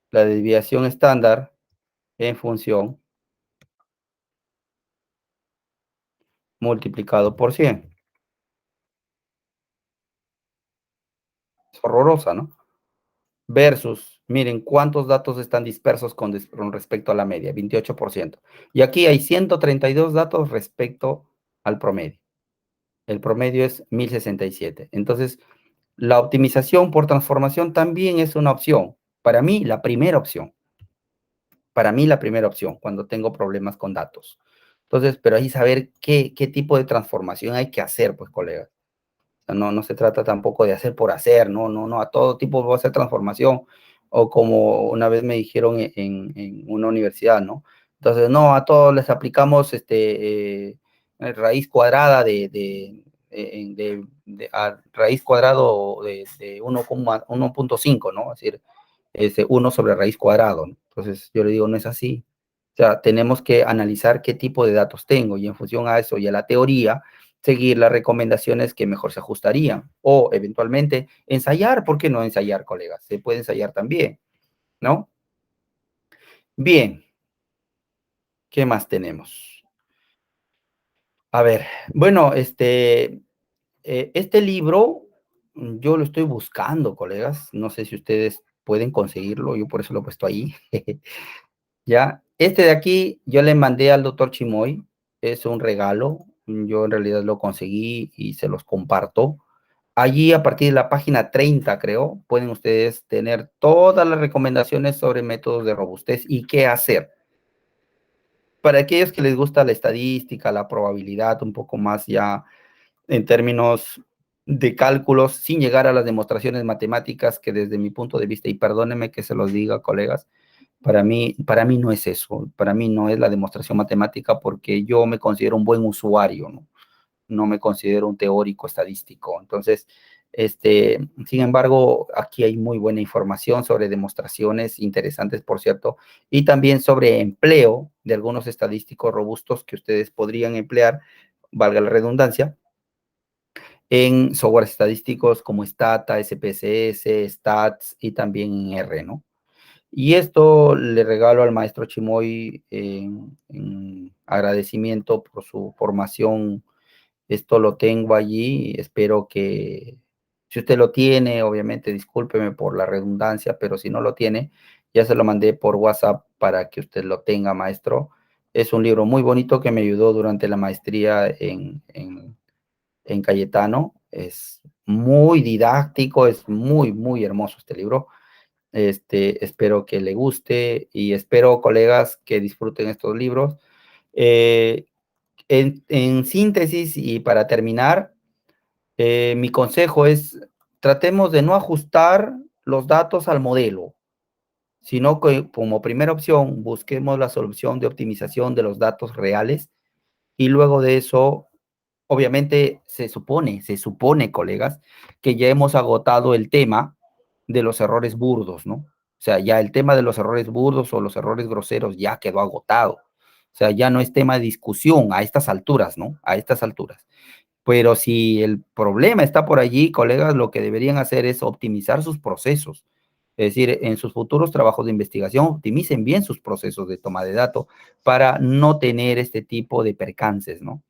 Speaker 2: la desviación estándar en función multiplicado por 100. Es horrorosa, ¿no? Versus, miren, cuántos datos están dispersos con respecto a la media, 28%. Y aquí hay 132 datos respecto al promedio. El promedio es 1067. Entonces, la optimización por transformación también es una opción. Para mí, la primera opción. Para mí, la primera opción cuando tengo problemas con datos. Entonces, pero ahí saber qué tipo de transformación hay que hacer, pues, colegas. O sea, no se trata tampoco de hacer por hacer, no, a todo tipo voy a hacer transformación. O como una vez me dijeron en una universidad, ¿no? Entonces, no, a todos les aplicamos raíz cuadrada a raíz cuadrado de 1,5, ¿no? Es decir, 1 sobre raíz cuadrado, ¿no? Entonces, yo le digo, no es así. O sea, tenemos que analizar qué tipo de datos tengo y en función a eso y a la teoría, seguir las recomendaciones que mejor se ajustarían. O eventualmente ensayar, ¿por qué no ensayar, colegas? Se puede ensayar también, ¿no? Bien, ¿qué más tenemos? A ver, bueno, este libro yo lo estoy buscando, colegas. No sé si ustedes pueden conseguirlo, yo por eso lo he puesto ahí. Ya, este de aquí yo le mandé al doctor Chimoy, es un regalo, yo en realidad lo conseguí y se los comparto. Allí a partir de la página 30, creo, pueden ustedes tener todas las recomendaciones sobre métodos de robustez y qué hacer. Para aquellos que les gusta la estadística, la probabilidad, un poco más ya en términos de cálculos, sin llegar a las demostraciones matemáticas, que desde mi punto de vista, y perdónenme que se los diga, colegas, para mí no es eso, para mí no es la demostración matemática porque yo me considero un buen usuario, ¿no? No me considero un teórico estadístico. Entonces, sin embargo, aquí hay muy buena información sobre demostraciones interesantes, por cierto, y también sobre empleo de algunos estadísticos robustos que ustedes podrían emplear, valga la redundancia, en software estadísticos como Stata, SPSS, Stats y también en R, ¿no? Y esto le regalo al maestro Chimoy en agradecimiento por su formación. Esto lo tengo allí, espero que, si usted lo tiene, obviamente discúlpeme por la redundancia, pero si no lo tiene, ya se lo mandé por WhatsApp para que usted lo tenga, maestro. Es un libro muy bonito que me ayudó durante la maestría en Cayetano. Es muy didáctico, es muy, muy hermoso este libro. Espero que le guste y espero, colegas, que disfruten estos libros. En síntesis y para terminar, mi consejo es, tratemos de no ajustar los datos al modelo, sino que como primera opción busquemos la solución de optimización de los datos reales y luego de eso, obviamente se supone, colegas, que ya hemos agotado el tema de los errores burdos, ¿no? O sea, ya el tema de los errores burdos o los errores groseros ya quedó agotado. O sea, ya no es tema de discusión a estas alturas, ¿no? A estas alturas. Pero si el problema está por allí, colegas, lo que deberían hacer es optimizar sus procesos. Es decir, en sus futuros trabajos de investigación, optimicen bien sus procesos de toma de datos para no tener este tipo de percances, ¿no?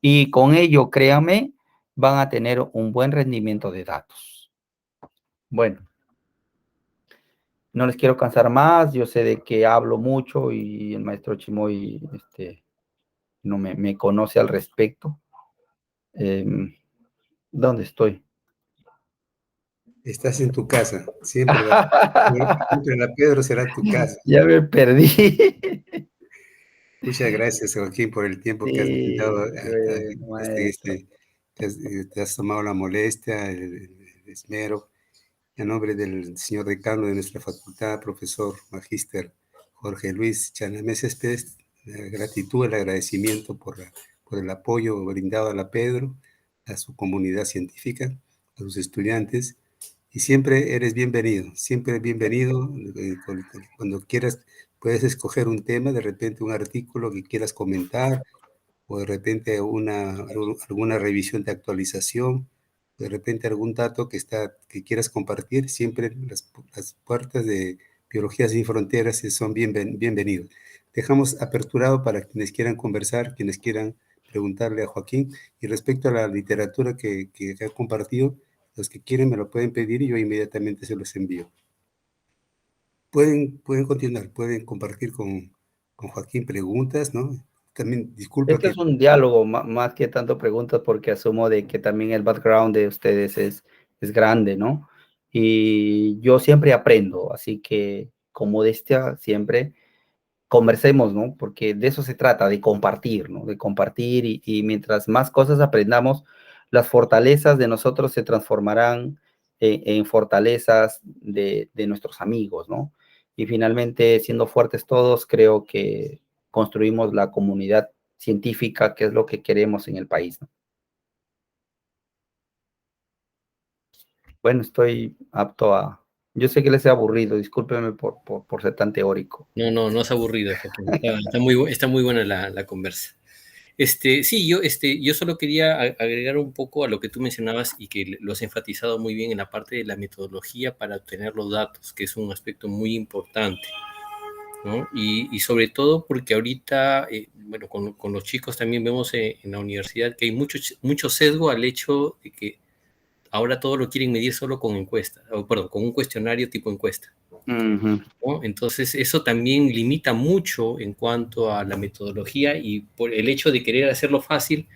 Speaker 2: Y con ello, créanme, van a tener un buen rendimiento de datos. Bueno, no les quiero cansar más, yo sé de que hablo mucho y el maestro Chimoy no me conoce al respecto. ¿Dónde estoy?
Speaker 3: Estás en tu casa, siempre la Pedro será tu casa.
Speaker 2: Ya me perdí.
Speaker 3: Muchas gracias, Joaquín, por el tiempo que has brindado.
Speaker 2: Maestro.
Speaker 3: Te has tomado la molestia, el esmero. En nombre del señor decano de nuestra facultad, profesor magíster Jorge Luis Chanamé Céspedes, la gratitud, el agradecimiento por el apoyo brindado a la Pedro, a su comunidad científica, a sus estudiantes. Y siempre eres bienvenido, siempre bienvenido. Cuando quieras, puedes escoger un tema, de repente un artículo que quieras comentar, o de repente alguna revisión de actualización, de repente algún dato que quieras compartir. Siempre las puertas de Biología Sin Fronteras son bienvenidos. Dejamos aperturado para quienes quieran conversar, quienes quieran preguntarle a Joaquín. Y respecto a la literatura que ha compartido, los que quieren me lo pueden pedir y yo inmediatamente se los envío. Pueden continuar, pueden compartir con Joaquín preguntas, ¿no? También, disculpa
Speaker 2: Este es un diálogo más que tanto preguntas, porque asumo de que también el background de ustedes es grande, ¿no? Y yo siempre aprendo, así que con modestia siempre conversemos, ¿no? Porque de eso se trata, de compartir, ¿no? De compartir y mientras más cosas aprendamos, las fortalezas de nosotros se transformarán en fortalezas de nuestros amigos, ¿no? Y finalmente, siendo fuertes todos, creo que construimos la comunidad científica, que es lo que queremos en el país, ¿no? Bueno, estoy apto a... Yo sé que les he aburrido, discúlpenme por ser tan teórico.
Speaker 5: No es aburrido, Joaquín. Está muy buena la conversa. Sí, yo solo quería agregar un poco a lo que tú mencionabas y que lo has enfatizado muy bien en la parte de la metodología para obtener los datos, que es un aspecto muy importante, ¿no? Y sobre todo porque ahorita, bueno, con los chicos también vemos en la universidad que hay mucho sesgo al hecho de que ahora todo lo quieren medir solo con encuesta, con un cuestionario tipo encuesta.
Speaker 2: Uh-huh.
Speaker 5: ¿No? Entonces, eso también limita mucho en cuanto a la metodología y por el hecho de querer hacerlo fácil,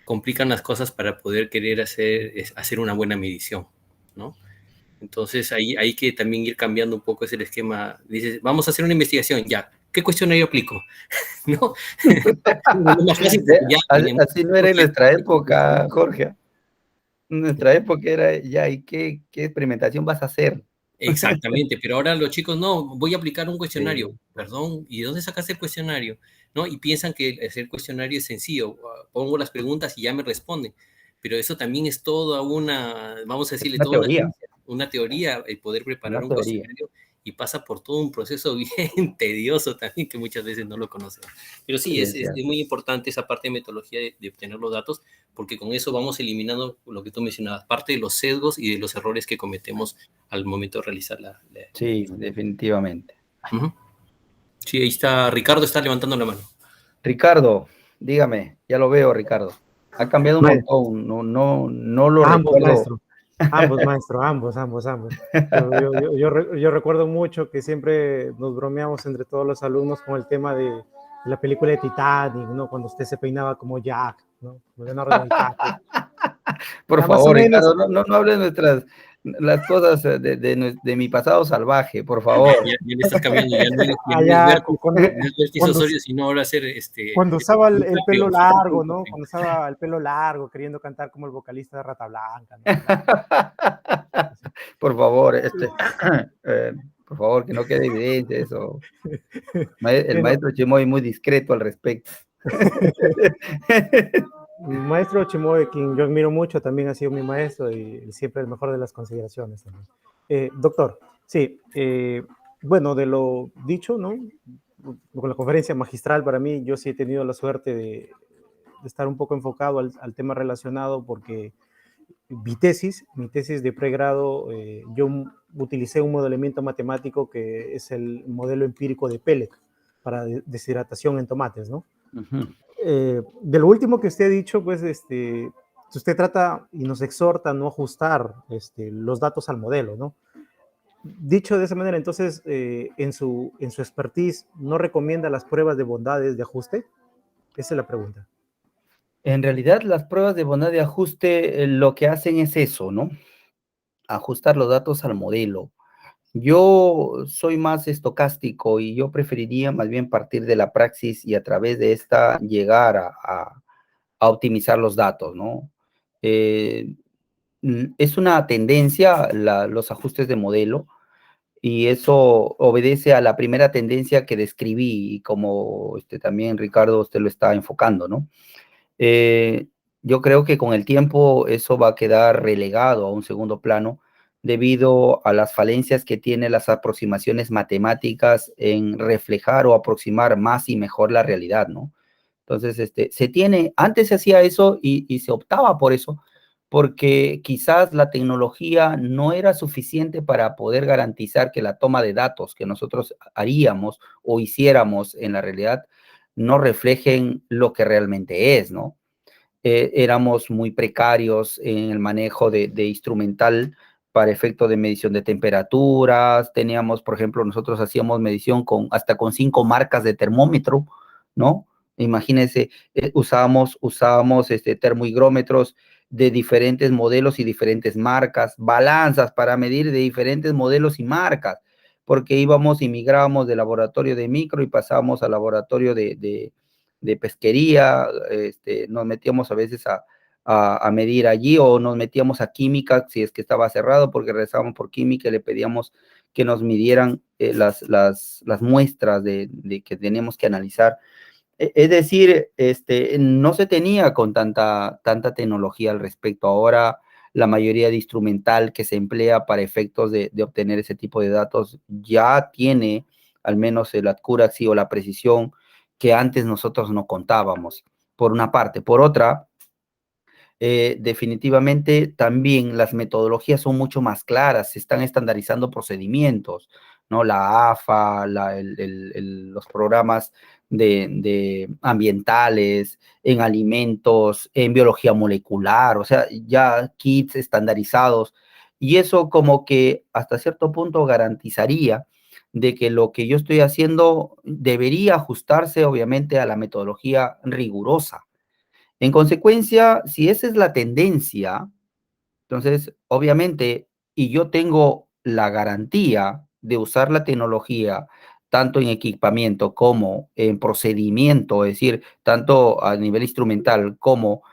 Speaker 5: complican las cosas para poder querer hacer una buena medición, ¿no? Entonces, ahí hay que también ir cambiando un poco ese esquema. Dices, vamos a hacer una investigación, ya. ¿Qué cuestionario aplico? ¿No?
Speaker 2: Así no era en nuestra época, Jorge. En nuestra época era ya, ¿y qué experimentación vas a hacer?
Speaker 5: Exactamente, pero ahora los chicos, no, voy a aplicar un cuestionario.
Speaker 2: Sí.
Speaker 5: Perdón, ¿y de dónde sacaste el cuestionario? ¿No? Y piensan que hacer cuestionario es sencillo. Pongo las preguntas y ya me responden. Pero eso también es toda una, vamos a decirle,
Speaker 2: una teoría.
Speaker 5: Una teoría, el poder preparar
Speaker 2: Una
Speaker 5: un
Speaker 2: teoría.
Speaker 5: cuestionario y pasa por todo un proceso bien tedioso también que muchas veces no lo conocemos. Pero sí, es muy importante esa parte de metodología de obtener los datos, porque con eso vamos eliminando lo que tú mencionabas, parte de los sesgos y de los errores que cometemos al momento de realizar
Speaker 2: Sí, definitivamente.
Speaker 5: Sí, ahí está, Ricardo está levantando la mano.
Speaker 2: Ricardo, dígame, ya lo veo, Ricardo. Ha cambiado un montón, no lo recuerdo.
Speaker 4: Ambos, maestro, ambos. Yo recuerdo mucho que siempre nos bromeamos entre todos los alumnos con el tema de la película de Titanic, ¿no? Cuando usted se peinaba como Jack, ¿no?
Speaker 2: Por favor, Ricardo, no hables las cosas de mi pasado salvaje, por favor.
Speaker 5: Ya le estás cambiando, ya no es Osorio, sino ahora ser
Speaker 4: cuando usaba el pelo largo, ¿no? Cuando usaba el pelo largo, queriendo cantar como el vocalista de Rata Blanca, ¿no?
Speaker 2: Por favor, por favor, que no quede evidente eso. El maestro Chimoy muy discreto al respecto.
Speaker 4: Mi maestro Chimoy, quien yo admiro mucho, también ha sido mi maestro y siempre el mejor de las consideraciones también. Doctor, sí, bueno, de lo dicho, ¿no? Con la conferencia magistral, para mí, yo sí he tenido la suerte de estar un poco enfocado al tema relacionado, porque mi tesis de pregrado, yo utilicé un modelamiento matemático que es el modelo empírico de Pellet para deshidratación en tomates, ¿no? De lo último que usted ha dicho, pues, usted trata y nos exhorta a no ajustar los datos al modelo, ¿no? Dicho de esa manera, entonces, en su expertise, ¿no recomienda las pruebas de bondades de ajuste? Esa es la pregunta.
Speaker 2: En realidad, las pruebas de bondad de ajuste lo que hacen es eso, ¿no? Ajustar los datos al modelo. Yo soy más estocástico y yo preferiría más bien partir de la praxis y a través de esta llegar a optimizar los datos, ¿no? Es una tendencia los ajustes de modelo y eso obedece a la primera tendencia que describí y como también Ricardo usted lo está enfocando, ¿no? Yo creo que con el tiempo eso va a quedar relegado a un segundo plano debido a las falencias que tienen las aproximaciones matemáticas en reflejar o aproximar más y mejor la realidad, ¿no? Entonces, antes se hacía eso y se optaba por eso, porque quizás la tecnología no era suficiente para poder garantizar que la toma de datos que nosotros haríamos o hiciéramos en la realidad no reflejen lo que realmente es, ¿no? Éramos muy precarios en el manejo de instrumental para efecto de medición de temperaturas, teníamos, por ejemplo, nosotros hacíamos medición hasta con 5 marcas de termómetro, ¿no? Imagínense, usábamos termohigrómetros de diferentes modelos y diferentes marcas, balanzas para medir de diferentes modelos y marcas, porque íbamos y migrábamos del laboratorio de micro y pasábamos al laboratorio de pesquería, nos metíamos a veces a medir allí o nos metíamos a química si es que estaba cerrado porque regresábamos por química y le pedíamos que nos midieran las muestras que teníamos que analizar. Es decir, no se tenía con tanta tecnología al respecto. Ahora la mayoría de instrumental que se emplea para efectos de obtener ese tipo de datos ya tiene al menos el accuracy o la precisión que antes nosotros no contábamos, por una parte. Por otra, definitivamente también las metodologías son mucho más claras, se están estandarizando procedimientos, ¿no? La AFA, los programas de ambientales, en alimentos, en biología molecular, o sea, ya kits estandarizados, y eso como que hasta cierto punto garantizaría de que lo que yo estoy haciendo debería ajustarse obviamente a la metodología rigurosa. En consecuencia, si esa es la tendencia, entonces obviamente, y yo tengo la garantía de usar la tecnología tanto en equipamiento como en procedimiento, es decir, tanto a nivel instrumental como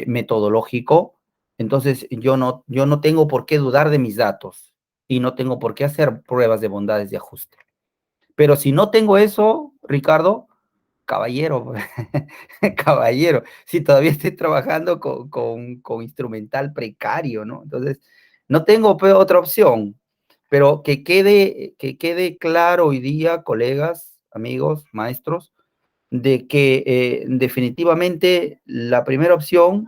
Speaker 2: metodológico, entonces yo no tengo por qué dudar de mis datos y no tengo por qué hacer pruebas de bondades de ajuste. Pero si no tengo eso, Ricardo, caballero, caballero, si todavía estoy trabajando con instrumental precario, ¿no? Entonces, no tengo otra opción. Pero que quede claro hoy día, colegas, amigos, maestros, de que definitivamente la primera opción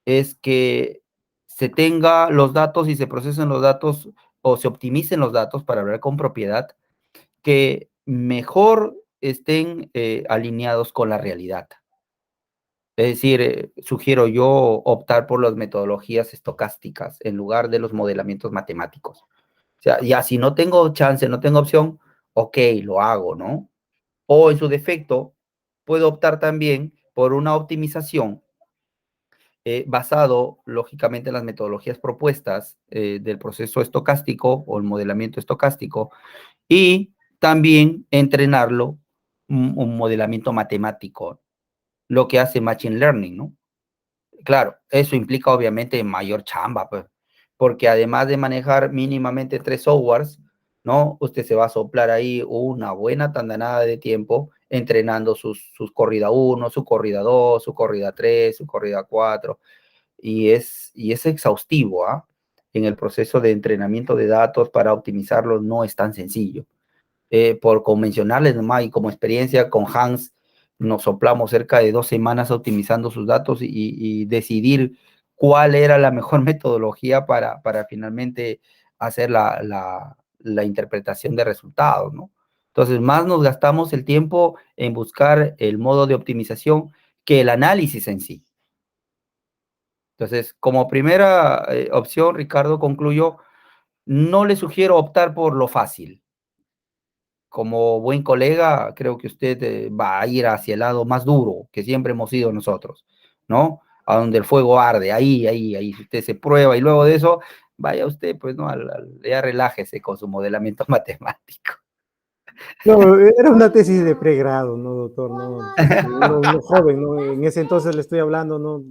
Speaker 2: es que se tenga los datos y se procesen los datos o se optimicen los datos para hablar con propiedad, que mejor estén alineados con la realidad. Es decir, sugiero yo optar por las metodologías estocásticas en lugar de los modelamientos matemáticos. O sea, ya si no tengo chance, no tengo opción, ok, lo hago, ¿no? O en su defecto, puedo optar también por una optimización basado, lógicamente, en las metodologías propuestas del proceso estocástico o el modelamiento estocástico y también entrenarlo un modelamiento matemático, lo que hace Machine Learning, ¿no? Claro, eso implica obviamente mayor chamba, pues, porque además de manejar mínimamente 3 softwares, ¿no? Usted se va a soplar ahí una buena tandanada de tiempo entrenando sus corrida 1, su corrida 2, su corrida 3, su corrida 4, y es exhaustivo, ¿ah? En el proceso de entrenamiento de datos para optimizarlos no es tan sencillo. Por convencionarles nomás y como experiencia con Hans, nos soplamos cerca de 2 semanas optimizando sus datos y decidir cuál era la mejor metodología para finalmente hacer la interpretación de resultados, ¿no? Entonces, más nos gastamos el tiempo en buscar el modo de optimización que el análisis en sí. Entonces, como primera opción, Ricardo, concluyo, no le sugiero optar por lo fácil. Como buen colega, creo que usted va a ir hacia el lado más duro que siempre hemos ido nosotros, ¿no? A donde el fuego arde, ahí, usted se prueba y luego de eso, vaya usted, pues, ¿no? Ya relájese con su modelamiento matemático.
Speaker 4: No, era una tesis de pregrado, ¿no, doctor? No, uno joven, ¿no? En ese entonces le estoy hablando, ¿no?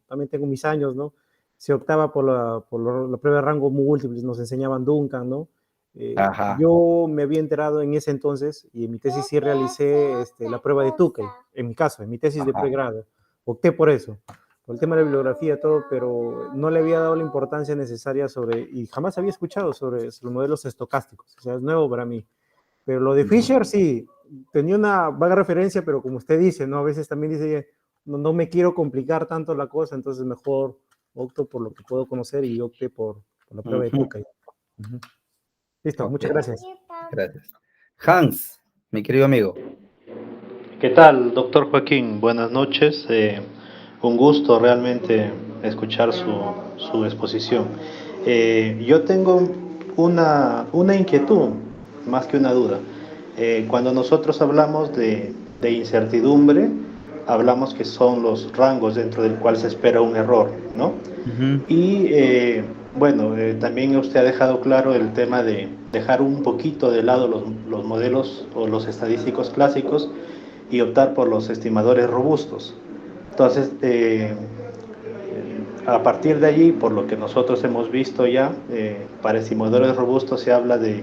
Speaker 4: También tengo mis años, ¿no? Se optaba por la prueba de rango múltiples, nos enseñaban Duncan, ¿no? Yo me había enterado en ese entonces, y en mi tesis sí realicé la prueba de Tukey, en mi caso, en mi tesis de pregrado. Opté por eso, por el tema de la bibliografía, todo, pero no le había dado la importancia necesaria y jamás había escuchado sobre los modelos estocásticos, o sea, es nuevo para mí. Pero lo de Fisher sí, tenía una vaga referencia, pero como usted dice, ¿no? A veces también dice, no me quiero complicar tanto la cosa, entonces mejor opto por lo que puedo conocer y opté por la prueba de Tukey. Listo, muchas gracias.
Speaker 2: Gracias. Hans, mi querido amigo.
Speaker 1: ¿Qué tal, doctor Joaquín? Buenas noches. Un gusto realmente escuchar su exposición. Yo tengo una inquietud, más que una duda. Cuando nosotros hablamos de incertidumbre, hablamos que son los rangos dentro del cual se espera un error, ¿no? Y bueno, también usted ha dejado claro el tema de dejar un poquito de lado los modelos o los estadísticos clásicos y optar por los estimadores robustos. Entonces, a partir de allí, por lo que nosotros hemos visto ya, para estimadores robustos se habla de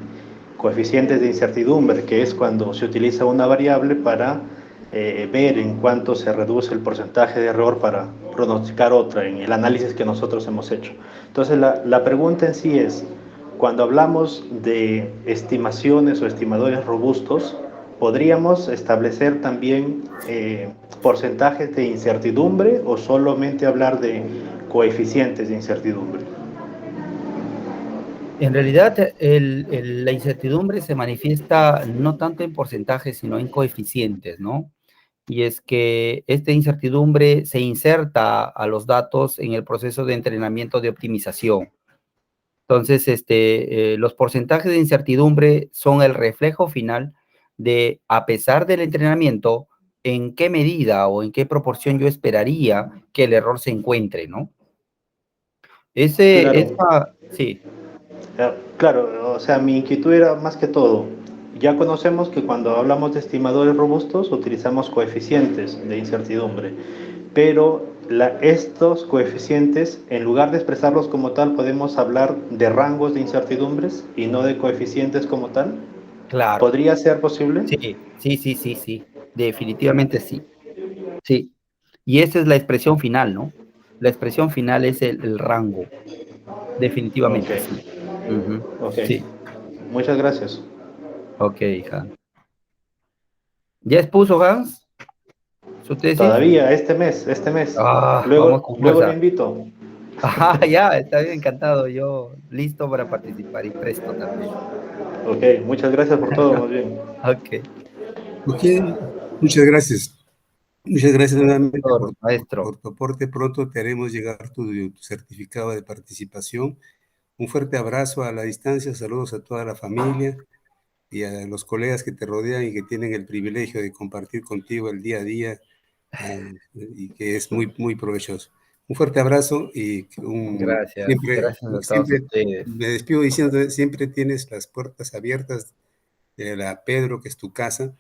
Speaker 1: coeficientes de incertidumbre, que es cuando se utiliza una variable para ver en cuánto se reduce el porcentaje de error para pronosticar otra en el análisis que nosotros hemos hecho. Entonces, la pregunta en sí es, cuando hablamos de estimaciones o estimadores robustos, ¿podríamos establecer también porcentajes de incertidumbre o solamente hablar de coeficientes de incertidumbre?
Speaker 2: En realidad, la incertidumbre se manifiesta no tanto en porcentajes, sino en coeficientes, ¿no? Y es que esta incertidumbre se inserta a los datos en el proceso de entrenamiento de optimización. Entonces, los porcentajes de incertidumbre son el reflejo final de, a pesar del entrenamiento, en qué medida o en qué proporción yo esperaría que el error se encuentre, ¿no? Sí.
Speaker 1: Claro, o sea, mi inquietud era más que todo, ya conocemos que cuando hablamos de estimadores robustos utilizamos coeficientes de incertidumbre, pero estos coeficientes, en lugar de expresarlos como tal, podemos hablar de rangos de incertidumbres y no de coeficientes como tal.
Speaker 2: Claro.
Speaker 1: ¿Podría ser posible?
Speaker 2: Sí. Definitivamente sí. Sí. Y esa es la expresión final, ¿no? La expresión final es el rango. Definitivamente sí.
Speaker 1: Okay.
Speaker 2: Sí.
Speaker 1: Muchas gracias.
Speaker 2: Ok, Hans. ¿Ya expuso Hans su tesis?
Speaker 1: Todavía, este mes.
Speaker 2: Vamos con
Speaker 1: Luego le
Speaker 2: fuerza.
Speaker 1: invito.
Speaker 2: Ya, está bien, encantado. Yo listo para participar y presto también.
Speaker 1: Ok, muchas gracias por todo, más bien.
Speaker 2: Ok.
Speaker 3: Ok, muchas gracias. Muchas gracias nuevamente
Speaker 2: Maestro.
Speaker 3: por tu aporte. Pronto te haremos llegar tu certificado de participación. Un fuerte abrazo a la distancia, saludos a toda la familia y a los colegas que te rodean y que tienen el privilegio de compartir contigo el día a día y que es muy, muy provechoso. Un fuerte abrazo y
Speaker 2: Gracias a todos ustedes.
Speaker 3: me despido diciendo, siempre tienes las puertas abiertas de la Pedro, que es tu casa,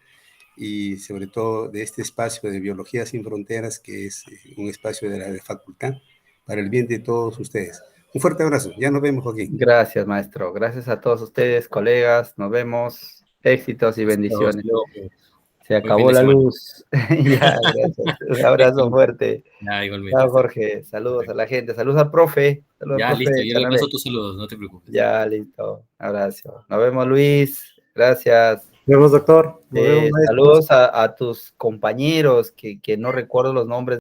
Speaker 3: y sobre todo de este espacio de Biología Sin Fronteras, que es un espacio de la facultad, para el bien de todos ustedes. Un fuerte abrazo, ya nos vemos, Joaquín.
Speaker 2: Gracias, maestro. Gracias a todos ustedes, colegas. Nos vemos. Éxitos y bendiciones. Se acabó la luz. Ya, gracias. Un abrazo fuerte.
Speaker 5: Ya, igualmente.
Speaker 2: Chao, Jorge. Saludos a la gente. Saludos al profe. Saludos
Speaker 5: ya,
Speaker 2: al profe.
Speaker 5: listo. Yo le paso tus saludos, no te preocupes.
Speaker 2: Ya, listo. Abrazo. Nos vemos, Luis. Gracias.
Speaker 4: Nos vemos, doctor. Nos vemos,
Speaker 2: Saludos a tus compañeros que no recuerdo los nombres.